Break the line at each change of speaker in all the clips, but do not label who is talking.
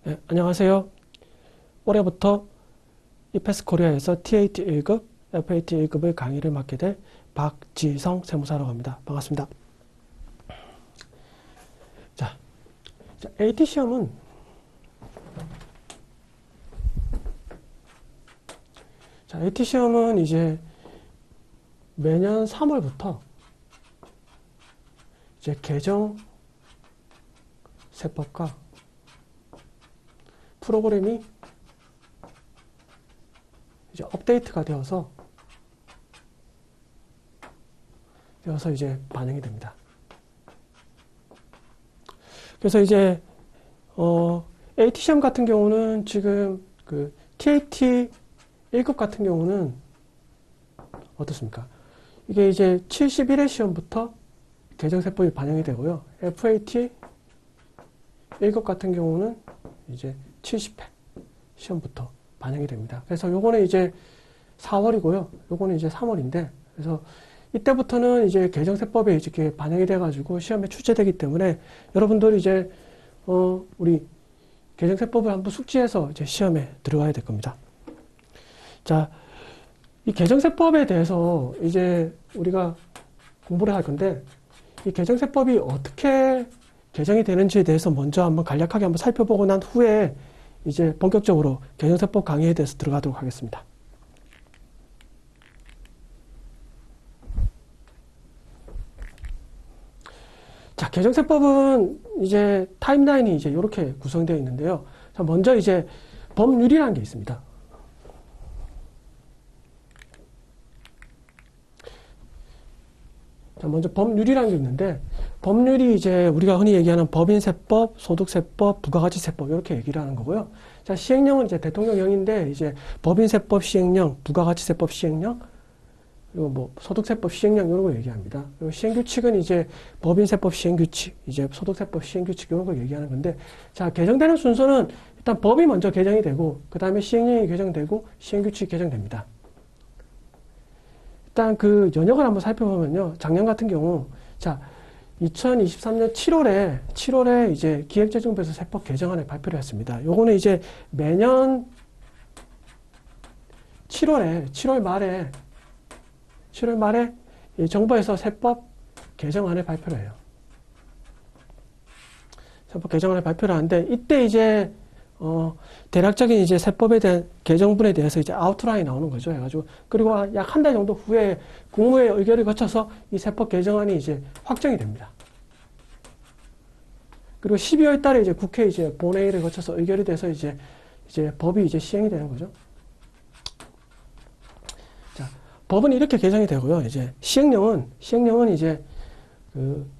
네, 안녕하세요. 올해부터 이패스 코리아에서 TAT 1급, FAT 1급의 강의를 맡게 될 박지성 세무사라고 합니다. 반갑습니다. 자, AT 시험은 AT 시험은 이제 매년 3월부터 이제 개정 세법과 프로그램이 이제 업데이트가 되어서 이제 반영이 됩니다. 그래서 이제 AT 시험 같은 경우는 지금 그 TAT 1급 같은 경우는 어떻습니까? 이게 이제 71회 시험부터 개정세법이 반영이 되고요. FAT 1급 같은 경우는 이제 70회 시험부터 반영이 됩니다. 그래서 요거는 이제 4월이고요. 요거는 이제 3월인데, 그래서 이때부터는 이제 개정세법에 이렇게 반영이 돼가지고 시험에 출제되기 때문에 여러분들이 이제 우리 개정세법을 한번 숙지해서 이제 시험에 들어가야 될 겁니다. 자, 이 개정세법에 대해서 이제 우리가 공부를 할 건데, 이 개정세법이 어떻게 개정이 되는지에 대해서 먼저 한번 간략하게 한번 살펴보고 난 후에 이제 본격적으로 개정세법 강의에 대해서 들어가도록 하겠습니다. 자, 개정세법은 이제 타임라인이 이제 이렇게 구성되어 있는데요. 자, 먼저 이제 법률이라는 게 있습니다. 자, 먼저 법률이라는 게 있는데, 법률이 이제 우리가 흔히 얘기하는 법인세법, 소득세법, 부가가치세법 이렇게 얘기를 하는 거고요. 자, 시행령은 이제 대통령령인데 이제 법인세법 시행령, 부가가치세법 시행령, 그리고 뭐 소득세법 시행령 이런 거 얘기합니다. 그리고 시행규칙은 이제 법인세법 시행규칙, 이제 소득세법 시행규칙 이런 거 얘기하는 건데, 자, 개정되는 순서는 일단 법이 먼저 개정이 되고 그 다음에 시행령이 개정되고 시행규칙이 개정됩니다. 일단 그 연역을 한번 살펴보면요. 작년 같은 경우, 자, 2023년 7월에 이제 기획재정부에서 세법 개정안을 발표를 했습니다. 요거는 이제 매년 7월 말에 이 정부에서 세법 개정안을 발표를 해요. 세법 개정안을 발표를 하는데, 이때 이제 대략적인 이제 세법에 대한 개정분에 대해서 이제 아웃라인이 나오는 거죠. 해가지고, 그리고 약 한 달 정도 후에 국무회 의결을 거쳐서 이 세법 개정안이 이제 확정이 됩니다. 그리고 12월 달에 이제 국회 이제 본회의를 거쳐서 의결이 돼서 이제 법이 이제 시행이 되는 거죠. 자, 법은 이렇게 개정이 되고요. 이제 시행령은 이제 그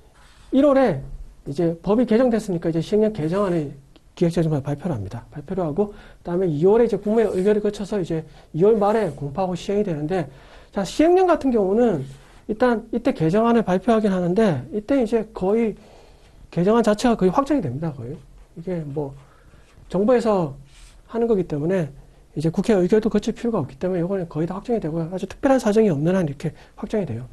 1월에 이제 법이 개정됐으니까 이제 시행령 개정안을 기획재정부에 발표를 합니다. 발표를 하고, 그 다음에 2월에 이제 국무회 의결을 거쳐서 이제 2월 말에 공포하고 시행이 되는데, 자, 시행령 같은 경우는 일단 이때 개정안을 발표하긴 하는데, 이때 이제 거의 개정안 자체가 거의 확정이 됩니다. 거의. 이게 뭐, 정부에서 하는 거기 때문에 이제 국회 의결도 거칠 필요가 없기 때문에 이거는 거의 다 확정이 되고요. 아주 특별한 사정이 없는 한 이렇게 확정이 돼요.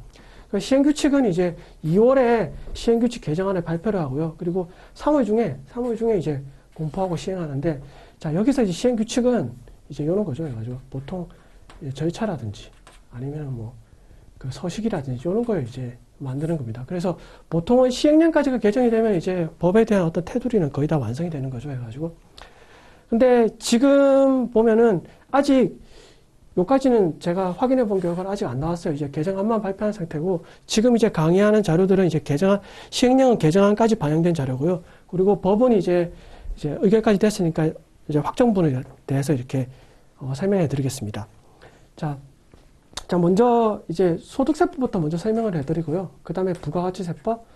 시행규칙은 이제 2월에 시행규칙 개정안을 발표를 하고요. 그리고 3월 중에 이제 공포하고 시행하는데, 자, 여기서 이제 시행규칙은 이제 이런 거죠. 해가지고 보통 절차라든지 아니면 뭐 그 서식이라든지 이런 걸 이제 만드는 겁니다. 그래서 보통은 시행령까지가 개정이 되면 이제 법에 대한 어떤 테두리는 거의 다 완성이 되는 거죠. 해가지고. 근데 지금 보면은 아직 요까지는 제가 확인해 본 결과는 아직 안 나왔어요. 이제 개정안만 발표한 상태고, 지금 이제 강의하는 자료들은 이제 시행령은 개정안까지 반영된 자료고요. 그리고 법은 이제 의결까지 됐으니까 이제 확정분에 대해서 이렇게 설명해 드리겠습니다. 자, 먼저 이제 소득세법부터 먼저 설명을 해 드리고요. 그 다음에 부가가치세법,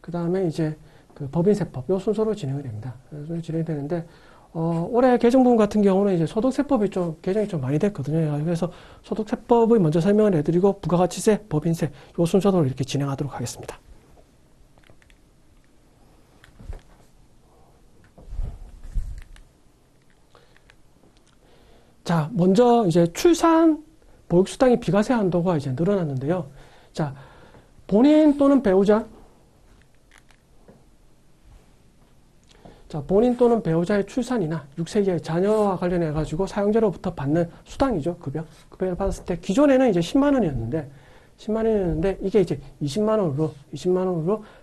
그 다음에 이제 그 법인세법, 요 순서로 진행이 됩니다. 진행이 되는데, 올해 개정분 같은 경우는 이제 소득세법이 좀 개정이 좀 많이 됐거든요. 그래서 소득세법을 먼저 설명을 해드리고, 부가가치세, 법인세, 요 순서로 이렇게 진행하도록 하겠습니다. 자, 먼저 이제 출산 보육수당의 비과세 한도가 이제 늘어났는데요. 자, 본인 또는 배우자. 자, 본인 또는 배우자의 출산이나 6세 이하의 자녀와 관련해 가지고 사용자로부터 받는 수당이죠. 급여를 받았을 때 기존에는 이제 10만 원이었는데 이게 이제 20만 원으로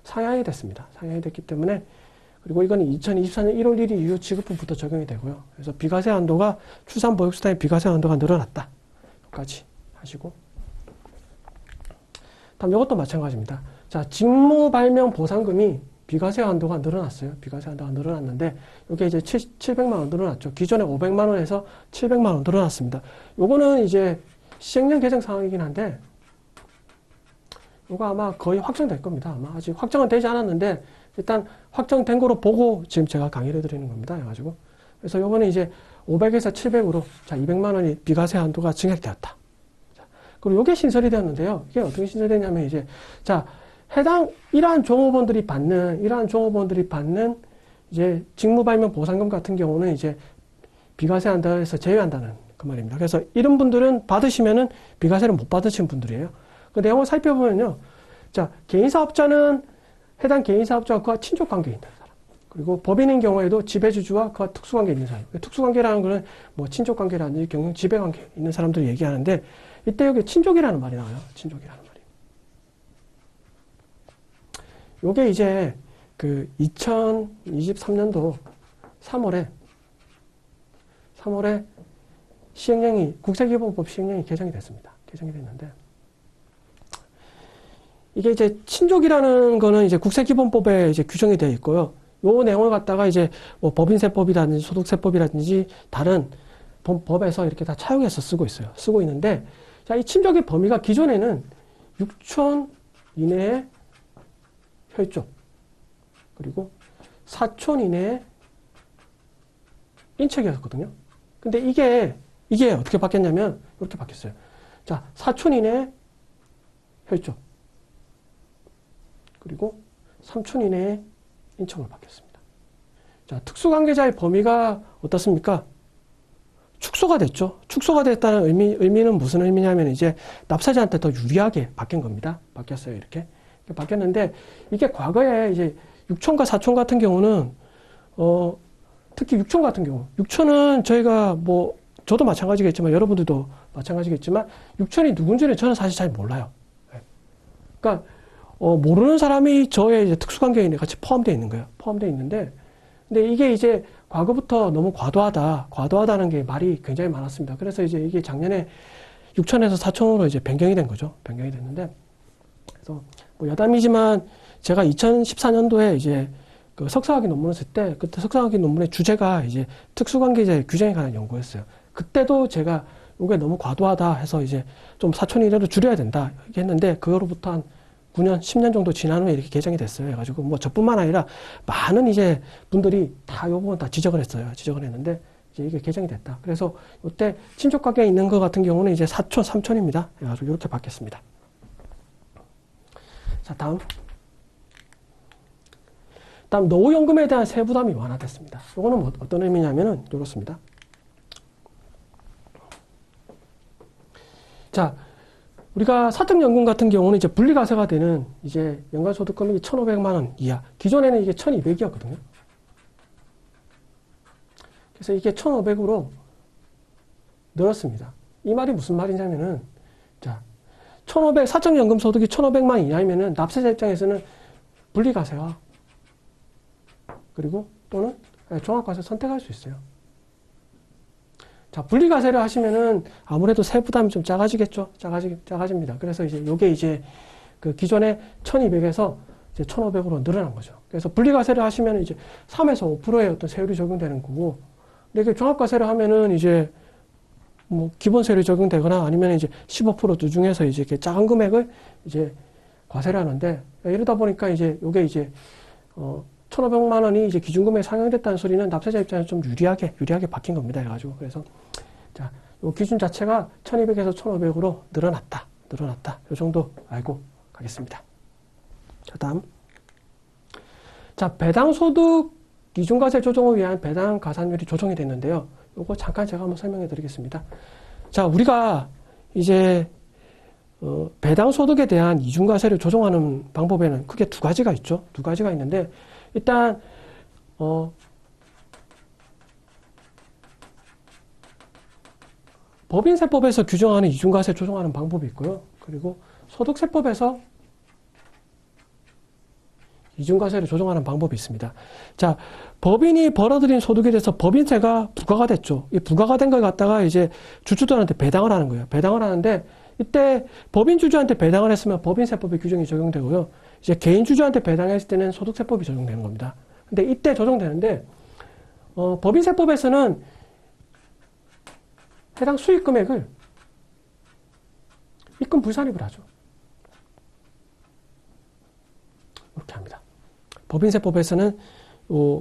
상향이 됐습니다. 상향이 됐기 때문에 그리고 이건 2024년 1월 1일 이후 지급분부터 적용이 되고요. 그래서 비과세 한도가 출산 보육 수당의 비과세 한도가 늘어났다. 여기까지 하시고 다음 이것도 마찬가지입니다. 자, 직무 발명 보상금이 비과세 한도가 늘어났어요. 비과세 한도가 늘어났는데 이게 이제 700만 원 늘어났죠. 기존에 500만 원에서 700만 원 늘어났습니다. 요거는 이제 시행령 개정 상황이긴 한데 이거 아마 거의 확정될 겁니다. 아마 아직 확정은 되지 않았는데 일단 확정된 거로 보고 지금 제가 강의를 드리는 겁니다. 해가지고 그래서 요거는 이제 500에서 700으로 자 200만 원이 비과세 한도가 증액되었다. 자, 그리고 요게 신설이 되었는데요. 이게 어떻게 신설되냐면 이제 자 이러한 종업원들이 받는 이제 직무 발명 보상금 같은 경우는 이제 비과세 한도에서 제외한다는 그 말입니다. 그래서 이런 분들은 받으시면은 비과세를 못 받으신 분들이에요. 그 내용을 살펴보면요. 자, 개인사업자는 해당 개인사업자와 그와 친족관계에 있는 사람. 그리고 법인인 경우에도 지배주주와 그와 특수관계에 있는 사람. 특수관계라는 거는 뭐 친족관계라든지 경영 지배관계에 있는 사람들을 얘기하는데 이때 여기 친족이라는 말이 나와요. 친족이라는 말이. 요게 이제 그 2023년도 3월에 시행령이 국세기본법 시행령이 개정이 됐습니다. 개정이 됐는데 이게 이제 친족이라는 거는 이제 국세기본법에 이제 규정이 되어 있고요. 요 내용을 갖다가 이제 뭐 법인세법이라든지 소득세법이라든지 다른 법에서 이렇게 다 차용해서 쓰고 있어요. 쓰고 있는데 자, 이 친족의 범위가 기존에는 6촌 이내의 혈족 그리고 4촌 이내의 인척이었거든요. 근데 이게 어떻게 바뀌었냐면 이렇게 바뀌었어요. 자, 4촌 이내의 혈족 그리고 3촌 이내의 인척으로 바뀌었습니다. 자, 특수관계자의 범위가 어떻습니까? 축소가 됐죠. 축소가 됐다는 의미는 무슨 의미냐면 이제 납세자한테 더 유리하게 바뀐 겁니다. 바뀌었어요. 이렇게 바뀌었는데 이게 과거에 이제 6촌과 4촌 같은 경우는 특히 6촌 같은 경우 6촌은 저희가 뭐 저도 마찬가지겠지만 여러분들도 마찬가지겠지만 6촌이 누군지는 저는 사실 잘 몰라요. 그러니까 모르는 사람이 저의 이제 특수관계인에 같이 포함되어 있는 거예요. 포함되어 있는데 근데 이게 이제 과거부터 너무 과도하다는 게 말이 굉장히 많았습니다. 그래서 이제 이게 작년에 6촌에서 4촌으로 이제 변경이 된 거죠. 변경이 됐는데 그래서 뭐 여담이지만 제가 2014년도에 이제 그 석사학위 논문을 쓸 때 그때 석사학위 논문의 주제가 이제 특수관계자의 규정에 관한 연구였어요. 그때도 제가 이게 너무 과도하다 해서 이제 좀 4촌 이내로 줄여야 된다 했는데 그거로부터 한 9년, 10년 정도 지난 후에 이렇게 개정이 됐어요. 해가지고 뭐 저뿐만 아니라 많은 이제 분들이 다 요 부분 다 지적을 했어요. 지적을 했는데 이제 이게 개정이 됐다. 그래서 이때 친족관계에 있는 것 같은 경우는 이제 4촌, 3촌입니다. 해가지고 이렇게 바뀌었습니다. 자, 다음 노후연금에 대한 세부담이 완화됐습니다. 이거는 어떤 의미냐면은 이렇습니다. 자, 우리가 사적연금 같은 경우는 이제 분리과세가 되는 이제 연간소득 금액이 1,500만 원 이하. 기존에는 이게 1,200이었거든요. 그래서 이게 1,500으로 늘었습니다. 이 말이 무슨 말이냐면은 자, 1,500 사적연금 소득이 1,500만 이하이면은 납세자 입장에서는 분리과세와 그리고 또는 종합과세 선택할 수 있어요. 자, 분리과세를 하시면은 아무래도 세부담이 좀 작아지겠죠. 작아집니다. 그래서 이제 요게 이제 그 기존에 1,200에서 이제 1,500으로 늘어난 거죠. 그래서 분리과세를 하시면 이제 3에서 5%의 어떤 세율이 적용되는 거고, 근데 이게 종합과세를 하면은 이제 뭐 기본세율이 적용되거나 아니면 이제 15% 중에서 이제 이렇게 작은 금액을 이제 과세를 하는데, 이러다 보니까 이제 요게 이제 1,500만 원이 이제 기준금액에 상향됐다는 소리는 납세자 입장에서 좀 유리하게 바뀐 겁니다. 해가지고. 그래서, 자, 요 기준 자체가 1,200에서 1,500으로 늘어났다. 요 정도 알고 가겠습니다. 자, 다음. 자, 배당소득 기준과세 조정을 위한 배당 가산율이 조정이 됐는데요. 요거 잠깐 제가 한번 설명해 드리겠습니다. 자, 우리가 이제, 배당 소득에 대한 이중과세를 조정하는 방법에는 크게 두 가지가 있죠. 두 가지가 있는데, 일단, 법인세법에서 규정하는 이중과세 조정하는 방법이 있고요. 그리고 소득세법에서 이중과세를 조정하는 방법이 있습니다. 자, 법인이 벌어들인 소득에 대해서 법인세가 부과가 됐죠. 이 부과가 된 걸 갖다가 이제 주주들한테 배당을 하는 거예요. 배당을 하는데, 이때 법인 주주한테 배당을 했으면 법인세법의 규정이 적용되고요. 이제 개인 주주한테 배당했을 때는 소득세법이 적용되는 겁니다. 근데 이때 적용되는데, 법인세법에서는 해당 수익 금액을 입금 불산입을 하죠. 이렇게 합니다. 법인세법에서는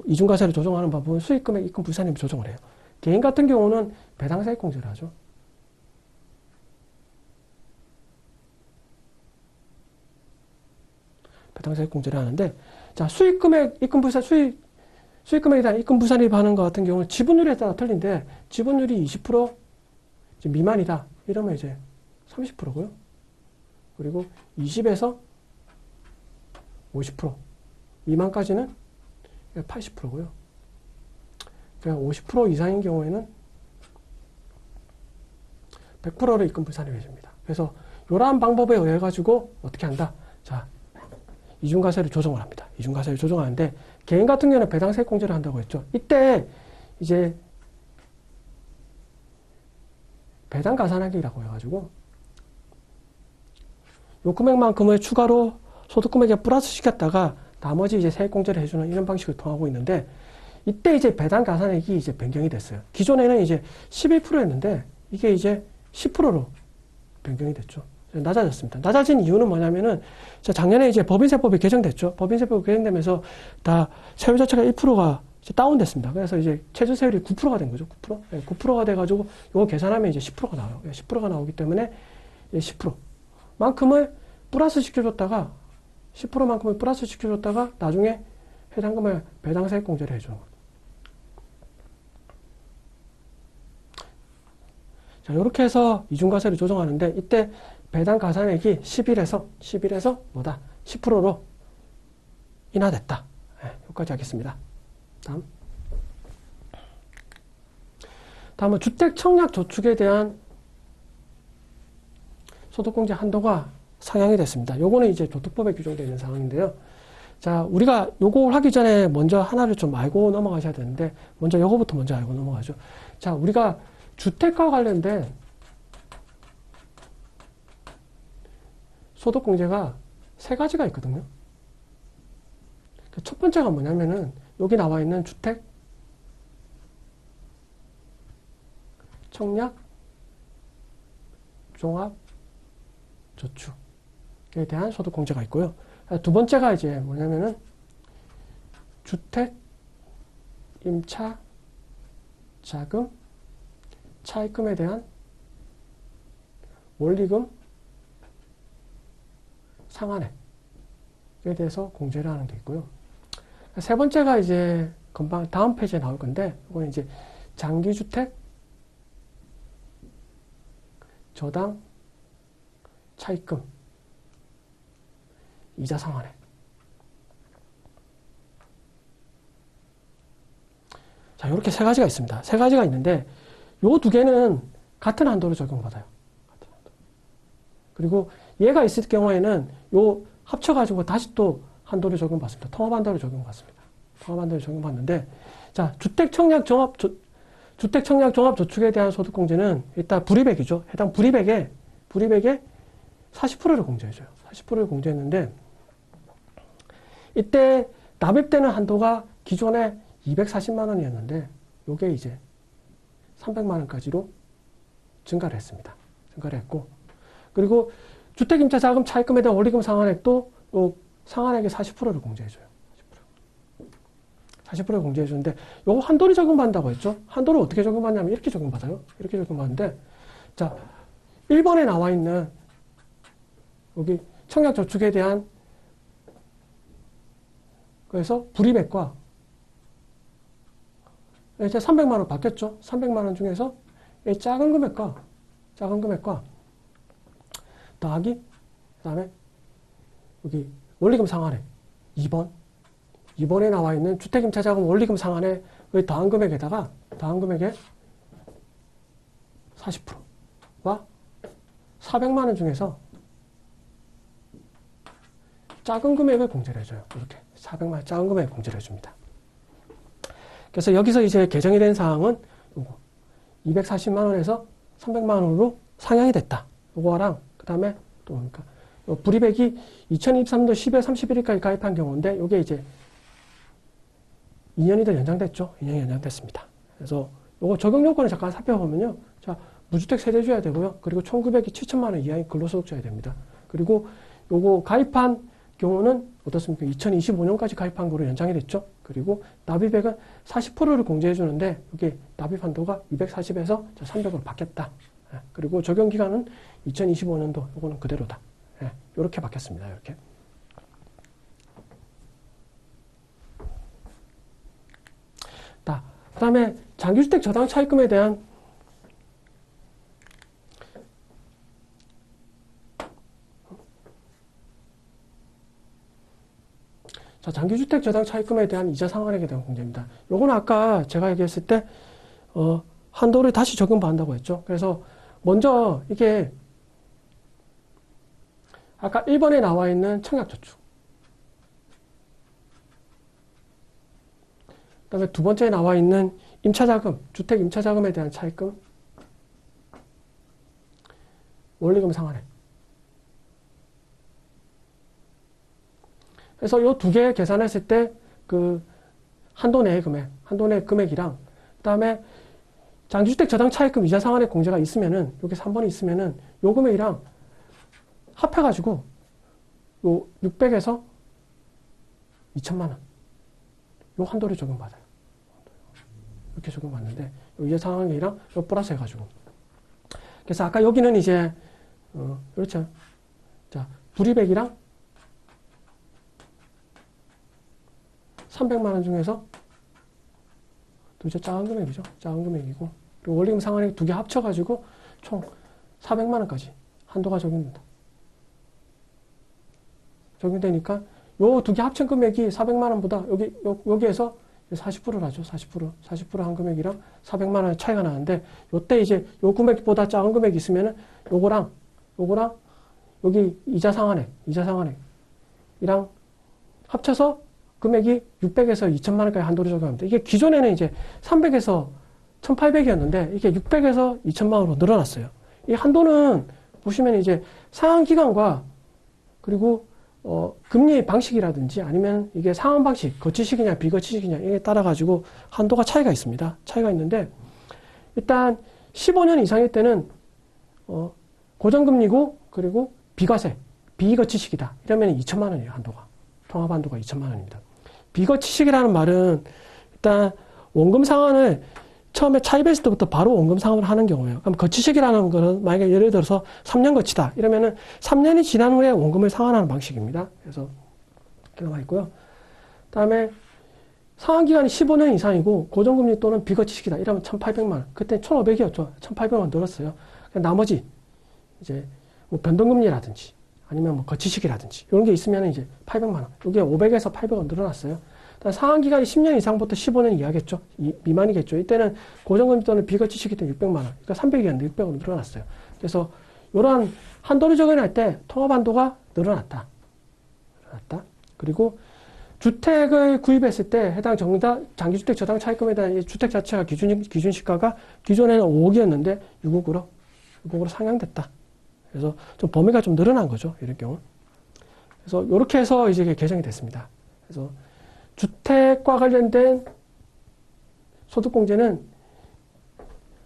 이중과세를 조정하는 방법은 수익 금액 입금 불산입을 조정을 해요. 개인 같은 경우는 배당세액공제를 하죠. 배당세액공제를 하는데, 자, 수익 금액 입금 불산 수익 금액에 대한 입금 불산입 하는 것 같은 경우는 지분율에 따라 틀린데, 지분율이 20% 미만이다. 이러면 이제 30%고요. 그리고 20에서 50% 미만까지는 80%고요. 그러니까 50% 이상인 경우에는 100%를 입금 불산입 해줍니다. 그래서 이러한 방법에 의해 가지고 어떻게 한다? 자, 이중과세를 조정을 합니다. 이중과세를 조정하는데, 개인 같은 경우는 배당세액공제를 한다고 했죠. 이때 이제 배당가산하기라고 해가지고 요 금액만큼을 추가로 소득금액에 플러스 시켰다가 나머지 이제 세액공제를 해주는 이런 방식을 통하고 있는데, 이때 이제 배당가산액이 이제 변경이 됐어요. 기존에는 이제 11%였는데 이게 이제 10%로 변경이 됐죠. 낮아졌습니다. 낮아진 이유는 뭐냐면은, 작년에 이제 법인세법이 개정됐죠. 법인세법이 개정되면서 다 세율 자체가 1%가 이제 다운됐습니다. 그래서 이제 최저 세율이 9%가 된 거죠. 9%? 네, 9%가 돼가지고 이거 계산하면 이제 10%가 나와요. 10%가 나오기 때문에 10%만큼을 플러스 시켜줬다가 10%만큼을 플러스 시켜줬다가 나중에 해당금을 배당세액 공제를 해주는 거예요. 자, 이렇게 해서 이중과세를 조정하는데, 이때 배당 가산액이 11에서 뭐다? 10%로 인하됐다. 네, 여기까지 하겠습니다. 다음은 주택 청약 저축에 대한 소득공제 한도가 상향이 됐습니다. 요거는 이제 조특법에 규정되어 있는 상황인데요. 자, 우리가 요걸 하기 전에 먼저 하나를 좀 알고 넘어가셔야 되는데, 먼저 요거부터 먼저 알고 넘어가죠. 자, 우리가 주택과 관련된 소득공제가 세 가지가 있거든요. 첫 번째가 뭐냐면은, 여기 나와 있는 주택 청약 종합 저축에 대한 소득공제가 있고요. 두 번째가 이제 뭐냐면은, 주택 임차 자금 차입금에 대한 원리금 상한액에 대해서 공제를 하는 게 있고요. 세 번째가 이제 금방 다음 페이지에 나올 건데, 이건 이제 장기주택 저당 차입금 이자 상환액. 자, 이렇게 세 가지가 있습니다. 세 가지가 있는데, 요 두 개는 같은 한도로 적용받아요. 같은 한도. 그리고 얘가 있을 경우에는 요 합쳐가지고 다시 또 한도를 적용받습니다. 통합한도를 적용받습니다. 통합한도를 적용받는데, 자, 주택 청약 종합 저축에 대한 소득공제는 일단 불이백이죠. 해당 불이백에 40%를 공제해줘요. 40%를 공제했는데, 이때 납입되는 한도가 기존에 240만 원이었는데, 요게 이제 300만 원까지로 증가를 했습니다. 증가를 했고, 그리고 주택임차자금 차입금에 대한 원리금 상한액도 요 상한액의 40%를 공제해줘요. 40%를 공제해주는데, 요거 한도를 적용받는다고 했죠? 한도를 어떻게 적용받냐면 이렇게 적용받아요. 이렇게 적용받는데, 자, 1번에 나와 있는 여기 청약저축에 대한, 그래서 불이백과 이제 300만 원 받겠죠? 300만 원 중에서 작은 금액과 더하기 그 다음에 여기 원리금 상환액 2번에 나와 있는 주택임차자금 원리금 상환액 의 더한 금액에다가 더한 금액의 40%와 400만 원 중에서 작은 금액을 공제를 해줘요. 이렇게 400만 원 작은 금액을 공제를 해줍니다. 그래서 여기서 이제 개정이 된 사항은 요거 240만 원에서 300만 원으로 상향이 됐다. 요거랑 그 다음에 또 뭡니까? 불이백이 2023년 10월 31일까지 가입한 경우인데 요게 이제 2년이 더 연장됐죠. 2년이 연장됐습니다. 그래서 요거 적용 요건을 잠깐 살펴보면요. 자, 무주택 세대주야 되고요. 그리고 총 금액이 7천만 원 이하의 근로소득자야 됩니다. 그리고 요거 가입한 경우는 어떻습니까? 2025년까지 가입한 거로 연장이 됐죠. 그리고 납입액은 40%를 공제해 주는데 이게 납입 한도가 240에서 300으로 바뀌었다. 그리고 적용 기간은 2025년도 요거는 그대로다. 이렇게 바뀌었습니다. 이렇게. 그 다음에 장기주택 저당 차입금에 대한 자, 장기주택 저당 차입금에 대한 이자 상환액에 대한 공제입니다. 요거는 아까 제가 얘기했을 때 한도를 다시 적용받는다고 했죠. 그래서 먼저 이게 아까 1번에 나와 있는 청약저축, 그 다음에 두 번째에 나와 있는 임차자금, 주택 임차자금에 대한 차입금, 원리금 상환액. 그래서 이 두 개 계산했을 때 그 한도 내의 금액이랑 그 다음에 장기주택 저당 차입금 이자 상환액 공제가 있으면은 여기 3번이 있으면은 요 금액이랑 합해가지고 요 600에서 2천만 원 요 한도를 적용받아요. 이렇게 적용받는데 요 이자 상환액이랑 요 플러스 해가지고 그래서 아까 여기는 이제 그렇죠. 자, 불이백이랑 300만 원 중에서 또 이제 작은 금액이죠. 작은 금액이고 그리고 원리금 상환액 두 개 합쳐가지고 총 400만 원까지 한도가 적용된다. 적용되니까 요 두 개 합친 금액이 400만 원보다 여기에서 40%라죠. 40% 한 금액이랑 400만 원의 차이가 나는데 요때 이제 요 금액보다 작은 금액이 있으면은 요거랑 여기 이자 상환액이랑 합쳐서 금액이 600에서 2천만 원까지 한도를 적용합니다. 이게 기존에는 이제 300에서 1800이었는데 이게 600에서 2천만 원으로 늘어났어요. 이 한도는 보시면 이제 상환 기간과 그리고 금리 방식이라든지 아니면 이게 상환 방식, 거치식이냐 비거치식이냐 이에 따라 가지고 한도가 차이가 있습니다. 차이가 있는데 일단 15년 이상일 때는 고정금리고 그리고 비과세, 비거치식이다. 이러면 2천만 원이에요. 한도가. 통합 한도가 2천만 원입니다. 비거치식이라는 말은 일단 원금 상환을 처음에 차입했을 때부터 바로 원금 상환을 하는 경우예요. 그럼 거치식이라는 거는 만약에 예를 들어서 3년 거치다 이러면은 3년이 지난 후에 원금을 상환하는 방식입니다. 그래서 이렇게 나와 있고요. 그다음에 상환 기간이 15년 이상이고 고정금리 또는 비거치식이다 이러면 1,800만 원. 그때 1,500이었죠. 1,800원 늘었어요. 나머지 이제 뭐 변동금리라든지 아니면 뭐 거치식이라든지 이런 게 있으면 이제 800만 원. 이게 500에서 800원 늘어났어요. 상환 기간이 10년 이상부터 15년 이하겠죠. 미만이겠죠. 이때는 고정금리 또는 비거치식이 때는 600만 원. 그러니까 300이었는데 600원 늘어났어요. 그래서 이러한 한도를 적용할 때 통합 한도가 늘어났다. 그리고 주택을 구입했을 때 해당 장기주택 저당 차입금에 대한 주택 자체가 기준 시가가 기존에는 5억이었는데 6억으로 상향됐다. 그래서 좀 범위가 좀 늘어난 거죠. 이런 경우. 그래서 이렇게 해서 이제 개정이 됐습니다. 그래서 주택과 관련된 소득공제는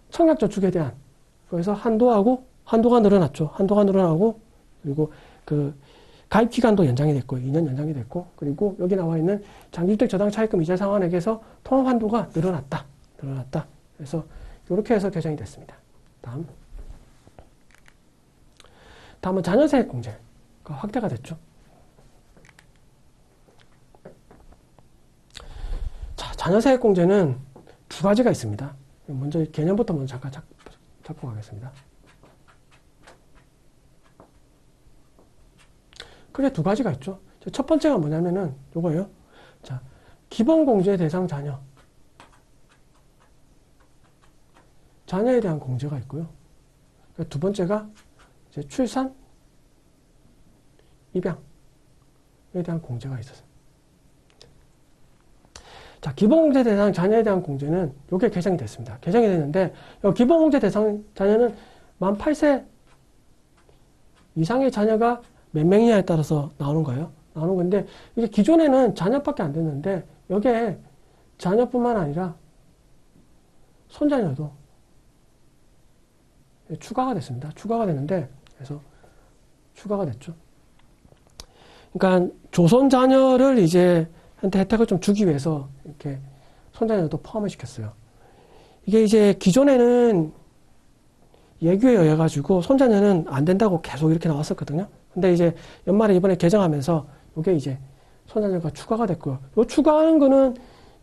청약저축에 대한 그래서 한도가 늘어났죠. 한도가 늘어나고 그리고 그 가입 기간도 연장이 됐고 2년 연장이 됐고 그리고 여기 나와 있는 장기주택 저당 차입금 이자 상환액에서 통합 한도가 늘어났다. 그래서 이렇게 해서 개정이 됐습니다. 다음은 자녀세액 공제가 확대가 됐죠. 자, 자녀세액 공제는 두 가지가 있습니다. 먼저 개념부터 잠깐 잡고 가겠습니다. 크게 두 가지가 있죠. 첫 번째가 뭐냐면은 요거예요. 자, 기본공제 대상 자녀. 자녀에 대한 공제가 있고요. 두 번째가 이제 출산, 입양에 대한 공제가 있었어요. 자, 기본공제 대상 자녀에 대한 공제는 요게 개정이 됐습니다. 개정이 됐는데, 기본공제 대상 자녀는 만 8세 이상의 자녀가 몇 명이냐에 따라서 나오는 거예요. 나오는 건데, 이게 기존에는 자녀밖에 안 됐는데, 여기에 자녀뿐만 아니라 손자녀도 추가가 됐습니다. 추가가 됐는데, 그래서 추가가 됐죠. 그러니까 조선 자녀를 이제 한테 혜택을 좀 주기 위해서 이렇게 손자녀도 포함을 시켰어요. 이게 이제 기존에는 예규에 의해 가지고 손자녀는 안 된다고 계속 이렇게 나왔었거든요. 근데 이제 연말에 이번에 개정하면서 이게 이제 손자녀가 추가가 됐고요. 요 추가하는 거는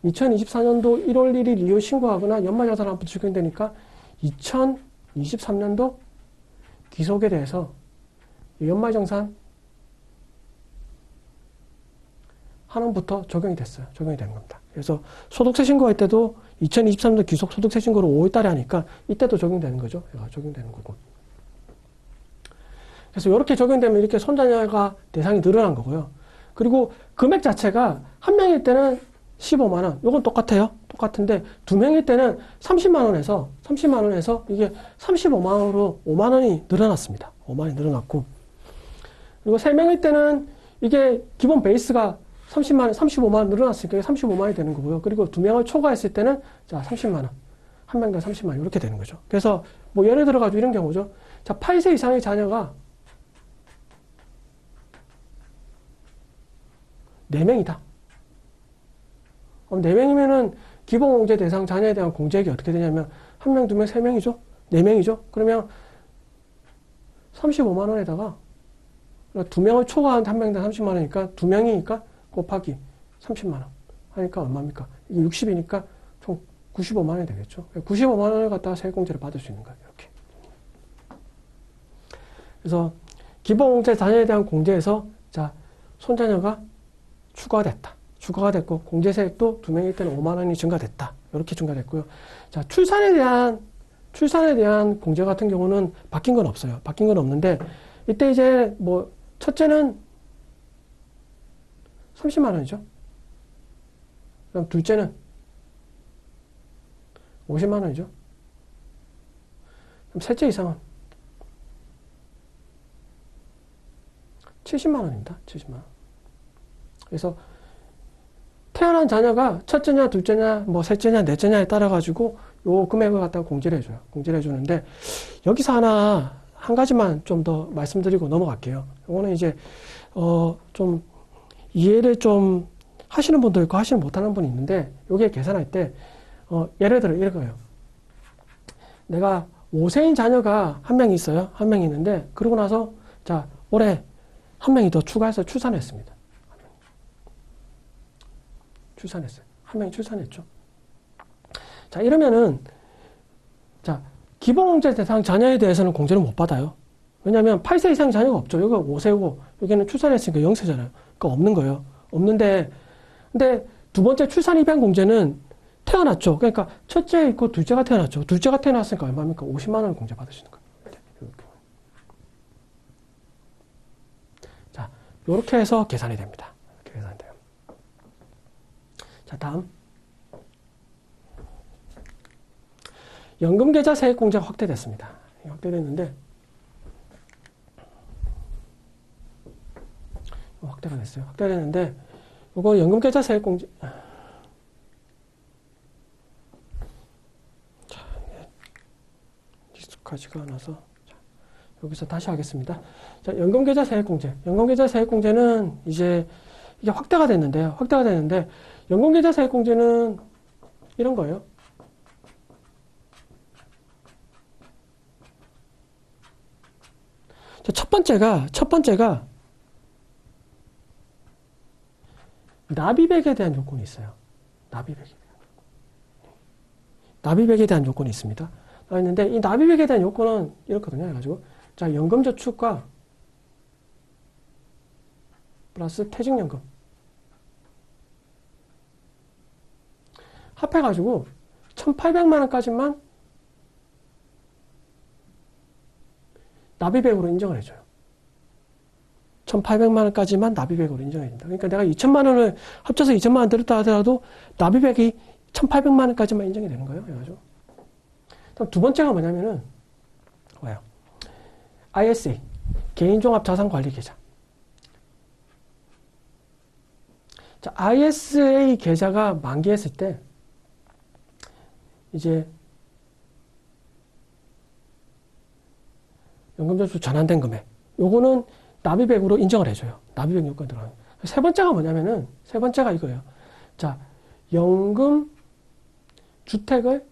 2024년도 1월 1일 이후 신고하거나 연말정산안부터 적용되니까 2023년도 기속에 대해서 연말정산 한원부터 적용이 됐어요. 적용이 되는 겁니다. 그래서 소득세 신고할 때도 2023년도 기속 소득세 신고를 5월달에 하니까 이때도 적용되는 거죠. 적용되는 거고. 그래서 이렇게 적용되면 이렇게 손자녀가 대상이 늘어난 거고요. 그리고 금액 자체가 한 명일 때는 15만 원. 요건 똑같아요. 똑같은데 두 명일 때는 30만 원에서 이게 35만 원으로 5만 원이 늘어났습니다. 5만 원이 늘어났고. 그리고 세 명일 때는 이게 기본 베이스가 30만 원, 35만 원 늘어났으니까 35만 원이 되는 거고요. 그리고 두 명을 초과했을 때는 자, 30만 원. 한 명당 30만 원 이렇게 되는 거죠. 그래서 뭐 예를 들어 가지고 이런 경우죠. 자, 8세 이상의 자녀가 4명이다. 그럼 4명이면은 기본공제 대상 자녀에 대한 공제액이 어떻게 되냐면 1명, 2명, 3명이죠. 4명이죠. 그러면 35만 원에다가 2명을 초과한 한 명당 30만 원이니까 2명이니까 곱하기 30만 원 하니까 얼마입니까? 이게 60이니까 총 95만 원이 되겠죠. 95만 원을 갖다가 세액공제를 받을 수 있는 거예요. 이렇게. 그래서 기본공제 자녀에 대한 공제에서 자, 손자녀가 추가됐다. 추가가 됐고 공제세액도 2명일 때는 5만 원이 증가됐다. 이렇게 증가됐고요. 자, 출산에 대한 공제 같은 경우는 바뀐 건 없어요. 바뀐 건 없는데 이때 이제 뭐 첫째는 30만 원이죠. 그럼 둘째는 50만 원이죠. 그럼 셋째 이상은 70만 원입니다. 70만 원. 그래서 태어난 자녀가 첫째냐, 둘째냐, 뭐 셋째냐, 넷째냐에 따라 가지고 요 금액을 갖다가 공제를 해줘요. 공제를 해주는데 여기서 한 가지만 좀 더 말씀드리고 넘어갈게요. 이거는 이제 좀 이해를 좀 하시는 분도 있고 하시는 못하는 분이 있는데 요게 계산할 때 예를 들어 이거예요. 내가 5세인 자녀가 한 명 있어요. 한 명 있는데 그러고 나서 자 올해 한 명이 더 추가해서 출산했습니다. 출산했어요. 한 명이 출산했죠. 자 이러면은 자 기본공제 대상 자녀에 대해서는 공제를 못 받아요. 왜냐하면 8세 이상 자녀가 없죠. 여기가 5세고 여기는 출산했으니까 0세잖아요. 그러니까 없는 거예요. 없는데 근데 두 번째 출산 입양 공제는 태어났죠. 그러니까 첫째 있고 둘째가 태어났죠. 둘째가 태어났으니까 얼마입니까? 50만 원을 공제 받으시는 거예요. 자, 이렇게 해서 계산이 됩니다. 이렇게 계산이 돼요. 자, 다음. 연금계좌 세액공제가 확대됐습니다. 확대됐는데 확대가 됐어요. 확대됐는데 이거 연금계좌 세액공제 자, 익숙하지가 않아서 자, 여기서 다시 하겠습니다. 자, 연금계좌 세액공제. 연금계좌 세액공제는 이제 이게 확대가 됐는데요. 확대가 됐는데 연금계좌 세액공제는 이런 거예요. 자, 첫 번째가 납입액에 대한 요건이 있어요. 납입액에 대한 요건이 있습니다. 있는데 이 납입액에 대한 요건은 이렇거든요. 해가지고 자 연금저축과 플러스 퇴직연금 합해가지고 1,800만 원까지만 납입액으로 인정을 해줘요. 1,800만 원까지만 납입액으로 인정해준다. 그러니까 내가 2천만 원을 합쳐서 2천만 원 들었다 하더라도 납입액이 1,800만 원까지만 인정이 되는 거예요. 그래가지고. 그럼 두 번째가 뭐냐면은 뭐예요? ISA 개인종합자산관리계좌. 자, ISA 계좌가 만기했을 때 이제 연금저축 전환된 금액 요거는 납입액으로 인정을 해줘요. 납입액 요건 들어가요. 세 번째가 뭐냐면은 세 번째가 이거예요. 자, 연금 주택을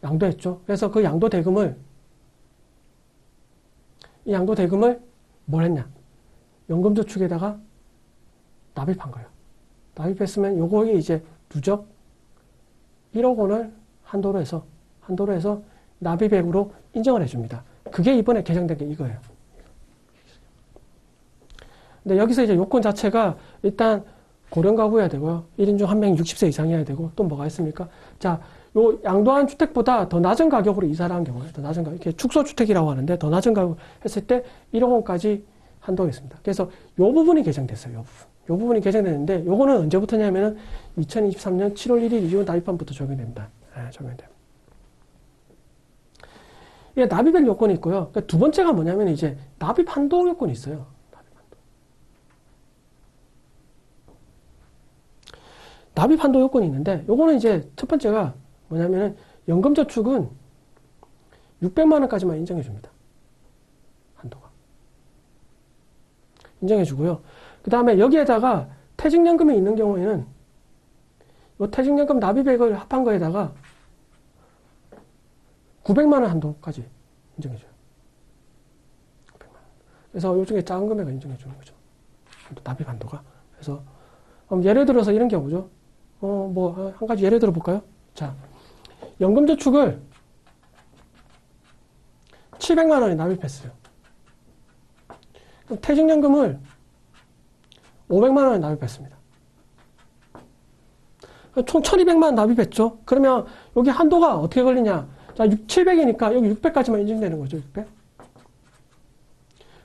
양도했죠. 그래서 그 양도 대금을 뭘 했냐? 연금저축에다가 납입한 거예요. 납입했으면 요거에 이제 누적 1억 원을 한도로 해서 납입액으로 인정을 해줍니다. 그게 이번에 개정된 게 이거예요. 근데 여기서 이제 요건 자체가 일단 고령가구여야 되고요. 1인 중 1명이 60세 이상이어야 되고 또 뭐가 있습니까? 자, 요 양도한 주택보다 더 낮은 가격으로 이사를 한 경우에 더 낮은 가격, 이렇게 축소주택이라고 하는데 더 낮은 가격 했을 때 1억 원까지 한도가 있습니다. 그래서 요 부분이 개정됐어요. 요 부분이 개정됐는데 요거는 언제부터냐면은 2023년 7월 1일 이후 납입안부터 적용됩니다. 네, 적용돼요. 이게 납입액 요건이 있고요. 그러니까 두 번째가 뭐냐면 이제 납입 한도 요건이 있어요. 납입 한도 요건이 있는데 요거는 이제 첫 번째가 뭐냐면은 연금저축은 600만 원까지만 인정해 줍니다. 한도가. 인정해 주고요. 그 다음에 여기에다가 퇴직연금이 있는 경우에는 이 퇴직연금 납입액을 합한 거에다가 900만 원 한도까지 인정해 줘요. 900만 원. 그래서 요 중에 작은 금액을 인정해 주는 거죠. 납입 한도가. 그래서 예를 들어서 이런 경우죠. 한 가지 예를 들어 볼까요? 자, 연금저축을 700만 원에 납입했어요. 그럼 퇴직연금을 500만 원에 납입했습니다. 총 1200만 원 납입했죠? 그러면 여기 한도가 어떻게 걸리냐? 자, 700이니까 여기 600까지만 인정되는 거죠, 600.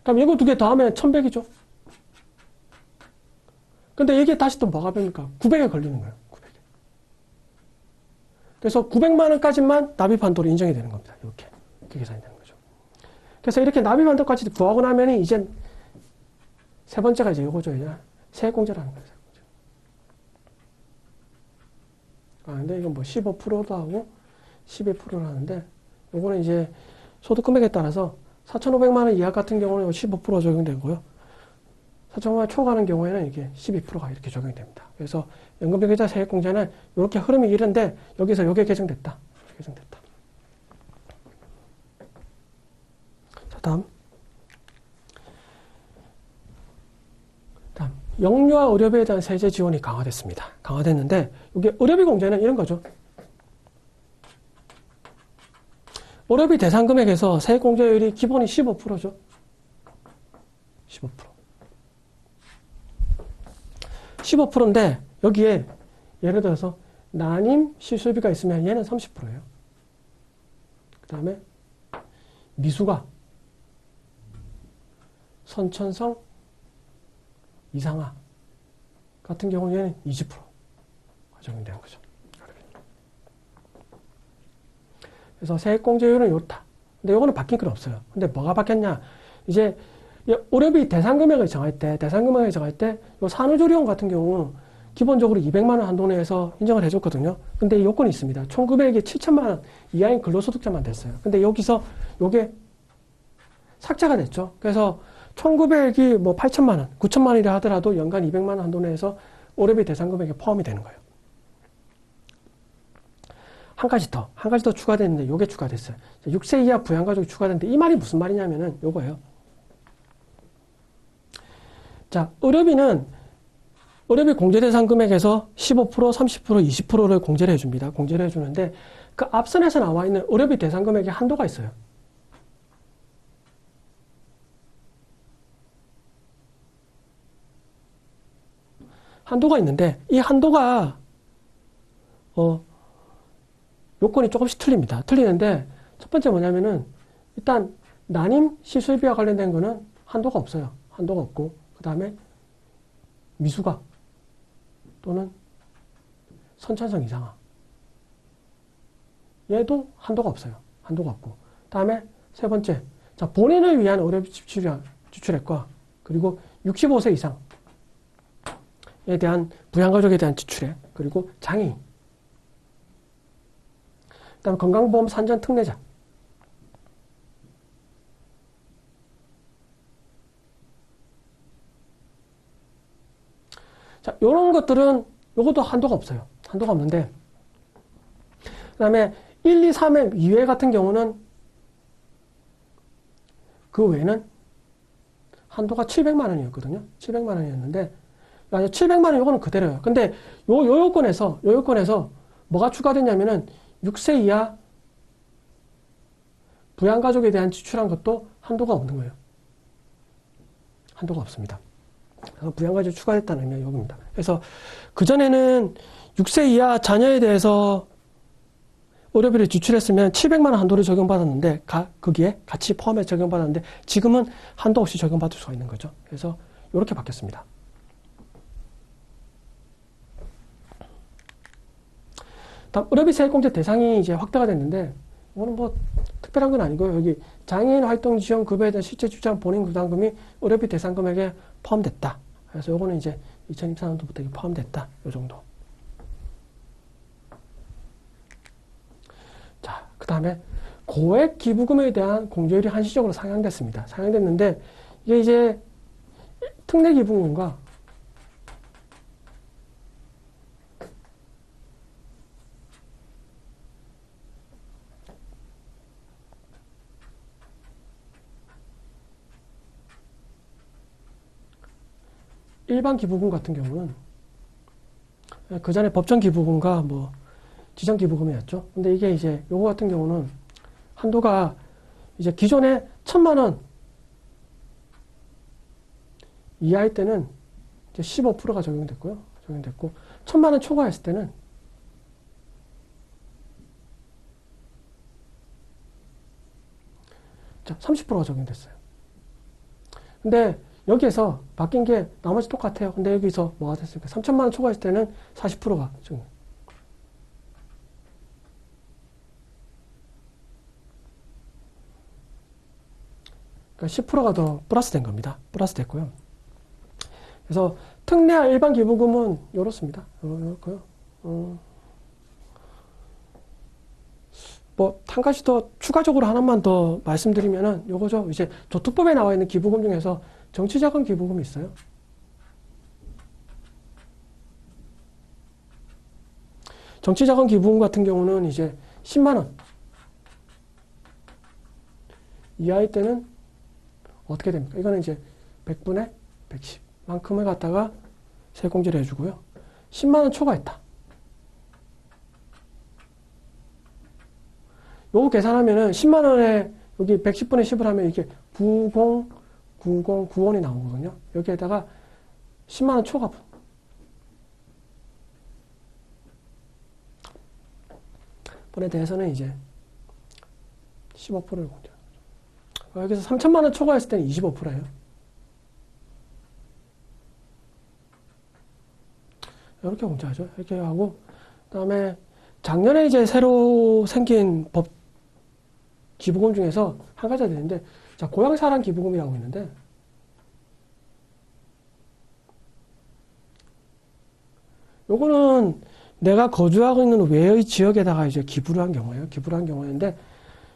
그럼 이거 두 개 더하면 1100이죠? 근데 이게 다시 또 뭐가 됩니까? 900에 걸리는 거예요, 900에. 그래서 900만 원까지만 납입 한도로 인정이 되는 겁니다. 이렇게 계산이 되는 거죠. 그래서 이렇게 납입 한도까지 구하고 나면 이제 세 번째가 이제 이거죠. 세액공제라는 거예요. 세액공제. 근데 이건 뭐 15%도 하고 12%를 하는데 요거는 이제 소득 금액에 따라서 4,500만 원 이하 같은 경우는 15% 적용되고요. 4,500만 원 초과하는 경우에는 이게 12%가 이렇게 적용이 됩니다. 그래서 연금계좌 세액공제는 이렇게 흐름이 이런데 여기서 이게 개정됐다. 개정됐다. 자, 다음. 영유아 의료비에 대한 세제 지원이 강화됐습니다. 강화됐는데 이게 의료비 공제는 이런 거죠. 의료비 대상 금액에서 세액 공제율이 기본이 15%죠. 15%. 15%인데 여기에 예를 들어서 난임 시술비가 있으면 얘는 30%예요. 그 다음에 미수가 선천성 이상화 같은 경우에는 20%가 적용되는 거죠. 그래서 세액공제율은 이렇다. 근데 이거는 바뀐 건 없어요. 근데 뭐가 바뀌었냐? 이제 의료비 대상금액을 정할 때, 요 산후조리원 같은 경우 기본적으로 200만 원 한도 내에서 인정을 해줬거든요. 근데 이 요건이 있습니다. 총 금액이 7천만 원 이하인 근로소득자만 됐어요. 근데 여기서 요게 삭제가 됐죠. 그래서 총 금액이 뭐 8천만 원, 9천만 원이라 하더라도 연간 200만 원 한도 내에서 의료비 대상금액에 포함이 되는 거예요. 한 가지 더 추가됐는데 요게 추가됐어요. 6세 이하 부양가족이 추가됐는데 이 말이 무슨 말이냐면은 요거예요. 자, 의료비는 의료비 공제 대상 금액에서 15%, 30%, 20%를 공제를 해줍니다. 공제를 해주는데 그 앞선에서 나와 있는 의료비 대상 금액의 한도가 있어요. 한도가 있는데 이 한도가 요건이 조금씩 틀립니다. 틀리는데 첫 번째 뭐냐면은 일단 난임 시술비와 관련된 거는 한도가 없어요. 한도가 없고 그 다음에 미수가 또는 선천성 이상화 얘도 한도가 없어요. 한도가 없고 다음에 세 번째 자 본인을 위한 의료비 지출액과 그리고 65세 이상에 대한 부양가족에 대한 지출액 그리고 장애인 그 다음에 건강보험 산전 특례자 자 요런 것들은 요것도 한도가 없어요. 한도가 없는데 그 다음에 1, 2, 3의 이외 같은 경우는 그 외에는 한도가 700만 원이었거든요. 700만 원이었는데 700만 원 요거는 그대로예요. 근데 요 요건에서 뭐가 추가됐냐면은 6세 이하 부양가족에 대한 지출한 것도 한도가 없는 거예요. 한도가 없습니다. 부양가족이 추가됐다는 의미가 여기입니다. 그래서 그전에는 6세 이하 자녀에 대해서 의료비를 지출했으면 700만 원 한도를 적용받았는데 거기에 같이 포함해 적용받았는데 지금은 한도 없이 적용받을 수가 있는 거죠. 그래서 이렇게 바뀌었습니다. 다음 의료비 세액공제 대상이 이제 확대가 됐는데 이거는 뭐 특별한 건 아니고요. 여기 장애인 활동 지원 급여에 대한 실제 출장 본인 부담금이 의료비 대상 금액에 포함됐다. 그래서 요거는 이제 2024년도부터 포함됐다. 요 정도. 자, 그 다음에 고액 기부금에 대한 공제율이 한시적으로 상향됐습니다. 상향됐는데 이게 이제 특례 기부금과 일반 기부금 같은 경우는 그 전에 법정 기부금과 뭐 지정 기부금이었죠. 근데 이게 이제 요거 같은 경우는 한도가 이제 기존에 1,000만 원 이하일 때는 이제 15%가 적용됐고 1,000만 원 초과했을 때는 자 30%가 적용됐어요. 근데 여기에서 바뀐 게 나머지 똑같아요. 근데 여기서 뭐가 됐습니까? 3,000만 원 초과했을 때는 40%가 적용. 그러니까 10%가 더 플러스 된 겁니다. 플러스 됐고요. 그래서 특례와 일반 기부금은 이렇습니다. 이렇고요. 뭐 한 가지 더 추가적으로 하나만 더 말씀드리면은 요거죠. 이제 조특법에 나와 있는 기부금 중에서 정치자금 기부금이 있어요. 정치자금 기부금 같은 경우는 이제 10만 원 이하일 때는 어떻게 됩니까? 이거는 이제 100분의 110만큼을 갖다가 세공제를 해주고요. 10만 원 초과했다. 요거 계산하면은 10만 원에 여기 110분의 10을 하면 이게 909091이 나오거든요. 여기에다가 10만 원 초과분. 분에 대해서는 이제 15%를 공제하는 거죠. 여기서 3,000만 원 초과했을 때는 25%예요. 이렇게 공제하죠. 이렇게 하고 그다음에 작년에 이제 새로 생긴 법 기부금 중에서 한 가지가 되는데 자 고향사랑 기부금이라고 있는데 요거는 내가 거주하고 있는 외의 지역에다가 이제 기부를 한 경우예요. 기부를 한 경우인데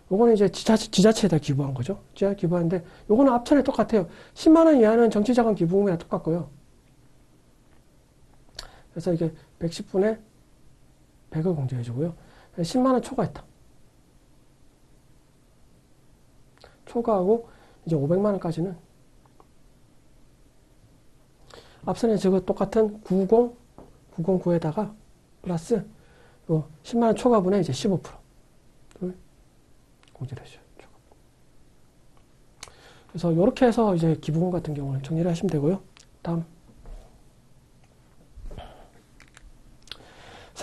요거는 이제 지자체에다 기부한 거죠. 지자체 기부하는데 요거는 합천에 똑같아요. 10만 원 이하는 정치자금 기부금이랑 똑같고요. 그래서 이게 110분의 100을 공제해주고요. 10만 원 초과했다. 초과하고 이제 500만 원까지는 앞선에 저거 똑같은 909에다가 플러스 10만 원 초과분에 이제 15%를 공제를 해줘요. 그래서 이렇게 해서 이제 기부금 같은 경우는 정리를 하시면 되고요. 다음.